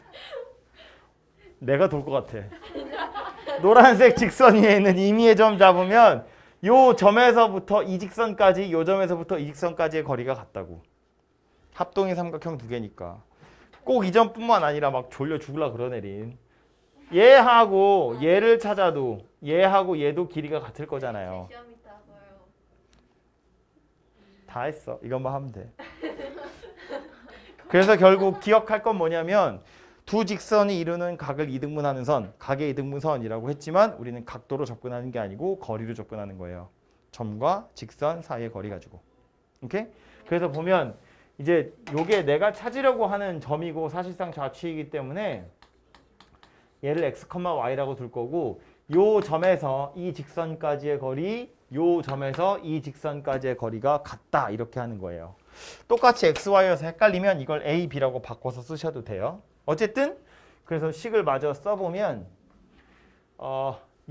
내가 돌 것 같아. 노란색 직선 위에 있는 임의의 점 잡으면 요 점에서부터 이 직선까지 요 점에서부터 이 직선까지의 거리가 같다고. 합동의 삼각형 2개니까. 꼭 이 점뿐만 아니라 막 졸려 죽으려 그러네린. 얘하고 얘를 찾아도 얘하고 얘도 길이가 같을 거잖아요. 시험 있다고요. 다 했어. 이것만 하면 돼. 그래서 결국 기억할 건 뭐냐면 두 직선이 이루는 각을 이등분하는 선, 각의 이등분선이라고 했지만 우리는 각도로 접근하는 게 아니고 거리로 접근하는 거예요. 점과 직선 사이의 거리 가지고. 오케이? 그래서 보면 이제 요게 내가 찾으려고 하는 점이고 사실상 좌측이기 때문에 얘를 x, y라고 둘 거고 요 점에서 이 직선까지의 거리, 요 점에서 이 직선까지의 거리가 같다 이렇게 하는 거예요. 똑같이 x, y여서 헷갈리면 이걸 a, b라고 바꿔서 쓰셔도 돼요. 어쨌든 그래서 식을 마저 써보면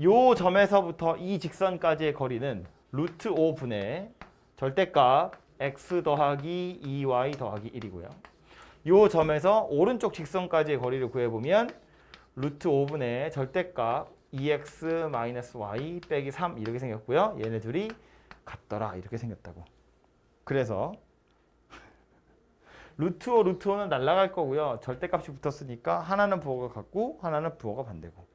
요 점에서부터 이 직선까지의 거리는 루트 5분의 절대값 x 더하기 2y 더하기 1이고요. 요 점에서 오른쪽 직선까지의 거리를 구해보면 루트 5분의 절대값 2x 마이너스 y 빼기 3 이렇게 생겼고요. 얘네 둘이 같더라 이렇게 생겼다고. 그래서 루트 5, 루트 5는 날아갈 거고요. 절대값이 붙었으니까 하나는 부호가 같고 하나는 부호가 반대고.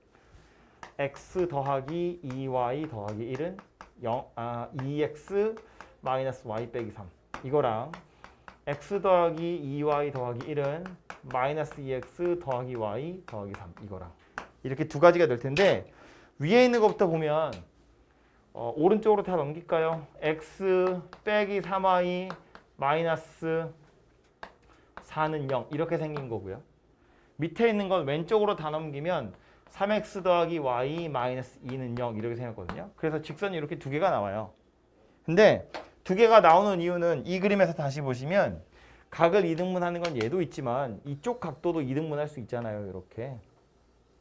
x 더하기 2y 더하기 1은 2x 마이너스 y 빼기 3 이거랑 x 더하기 2y 더하기 1은 마이너스 2x 더하기 y 더하기 3 이거랑 이렇게 두 가지가 될 텐데 위에 있는 것부터 보면 오른쪽으로 다 넘길까요? x 빼기 3y 마이너스 4는 0 이렇게 생긴 거고요. 밑에 있는 건 왼쪽으로 다 넘기면 3x 더하기 y 마이너스 2는 0 이렇게 생겼거든요. 그래서 직선이 이렇게 두 개가 나와요. 근데 두 개가 나오는 이유는 이 그림에서 다시 보시면 각을 이등분하는 건 얘도 있지만 이쪽 각도도 이등분할 수 있잖아요. 이렇게.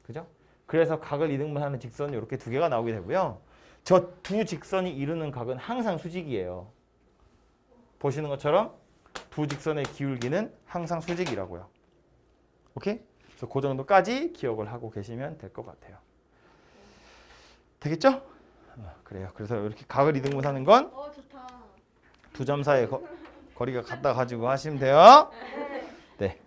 그죠? 그래서 각을 이등분하는 직선이 이렇게 두 개가 나오게 되고요. 저 두 직선이 이루는 각은 항상 수직이에요. 보시는 것처럼 두 직선의 기울기는 항상 수직이라고요. 오케이? 그래서 그 정도까지 기억을 하고 계시면 될 것 같아요. 되겠죠? 그래요. 그래서 이렇게 각을 이등분하는 건 좋다. 두 점 사이의 거리가 같다 가지고 하시면 돼요. 네.